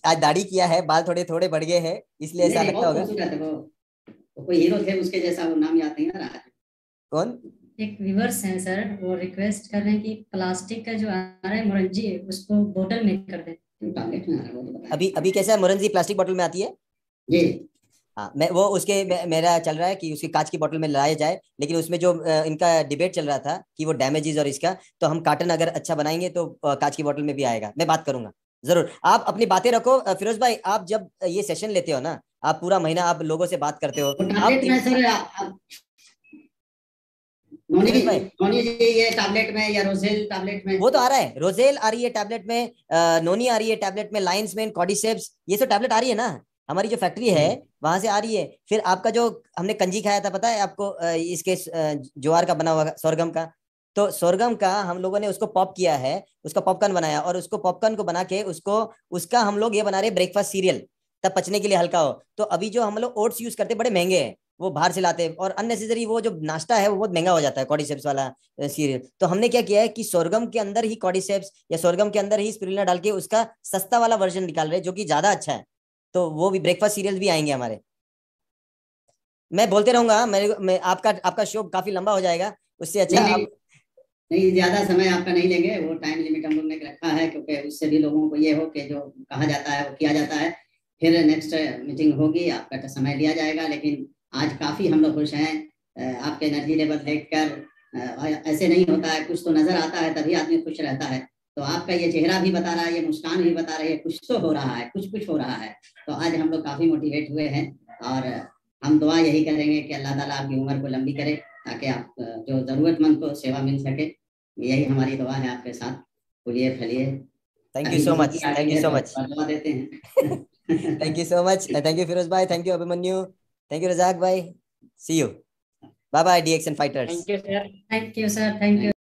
B: आज दाढ़ी किया है, बाल थोड़े थोड़े बढ़ गए हैं, इसलिए
C: नहीं
B: ऐसा
C: नहीं,
B: लगता
C: बहुत
B: होगा।
C: खूबसूरत है वो कोई हीरो थे उसके जैसा, वो नाम याद नहीं आ रहा है।
B: कौन?
D: एक व्यूवर्स हैं सर, वो रिक्वेस्ट कर रहे हैं कि प्लास्टिक का जो आ रहा है मोरंजी, उसको बोतल में कर दें।
C: टॉयलेट में आ रहा है वो तो बताएं।
B: अभी अभी कैसा है मुरन जी, प्लास्टिक बोतल में आती है?
C: जी
B: हाँ, मैं वो उसके मेरा चल रहा है कि उसकी कांच की बोतल में लाया जाए, लेकिन उसमें जो इनका डिबेट चल रहा था कि वो डैमेजेस और इसका, तो हम कार्टन अगर अच्छा बनाएंगे तो कांच की बोतल में भी आएगा। मैं बात करूंगा जरूर, आप अपनी बातें रखो। फिरोज भाई, आप जब ये सेशन लेते हो ना, आप पूरा महीना आप लोगों से बात करते हो,
C: वो
B: आप
C: टैबलेट में सर नोनी
B: फिरोज भाई,
C: नोनी जी, ये टैबलेट में या रोजेल टैबलेट में?
B: वो तो आ रहा है, रोजेल आ रही है टैबलेट में, नोनी आ रही है टैबलेट में, लाइंस में, कॉर्डिसेप्स, ये सब टैबलेट आ रही है ना, हमारी जो फैक्ट्री है
C: जी
B: वहां से आ रही है। फिर आपका जो हमने कंजी खाया था, पता है आपको, इसके ज्वार का बना हुआ सोरगम का, तो सोरगम का हम लोगों ने उसको पॉप किया है, उसका पॉपकॉर्न बनाया, और उसको पॉपकॉर्न को बना के उसको, उसका हम लोग ये बना रहे ब्रेकफास्ट सीरियल, तब पचने के लिए हल्का हो। तो अभी जो हम लोग ओट्स यूज करते हैं बड़े महंगे हैं, वो बाहर से लाते हैं, और अननेसेसरी वो जो नाश्ता है वो बहुत महंगा हो जाता है कॉर्डिसेप्स वाला सीरियल। तो हमने क्या किया है कि सोरगम के अंदर ही कॉर्डिसेप्स या सोरगम के अंदर ही स्पिरुलिना डाल के उसका सस्ता वाला वर्जन निकाल रहे हैं, जो कि ज्यादा अच्छा है। तो वो भी ब्रेकफास्ट सीरियल भी आएंगे हमारे। मैं बोलते रहूंगा, मैं आपका आपका शो काफी लंबा हो जाएगा, उससे अच्छा
C: नहीं नहीं
B: आप।
C: नहीं, ज्यादा समय आपका नहीं लेंगे, वो टाइम लिमिट हम लोग ने रखा है, क्योंकि उससे भी लोगों को ये हो कि जो कहा जाता है वो किया जाता है। फिर नेक्स्ट मीटिंग होगी, आपका तो समय लिया जाएगा, लेकिन आज काफी हम लोग खुश हैं। आपके एनर्जी लेवल देखकर ऐसे नहीं होता है, कुछ तो नजर आता है तभी आदमी खुश रहता है। तो आपका ये चेहरा भी बता रहा है, ये मुस्कान भी बता रही है, कुछ तो हो रहा है, कुछ हो रहा है। तो आज हम लोग काफी मोटिवेट हुए हैं, और हम दुआ यही करेंगे कि अल्लाह ताला आपकी उम्र को लंबी करे, ताकि आप जो जरूरतमंद को सेवा मिल सके। यही हमारी दुआ है आपके साथ, फूलिए फलिए।
B: थैंक यू
C: अभी
B: सो
C: किसी की
B: मच,
C: आती
B: थैंक यू
C: है
B: सो
C: तो
B: मच।
C: दुआ देते हैं।
B: Thank you so much, thank you Firoz भाई, thank you Abhimanyu, thank you Razak भाई, see you, bye bye DXN fighters.
A: Thank you sir.
D: Thank you sir, thank you.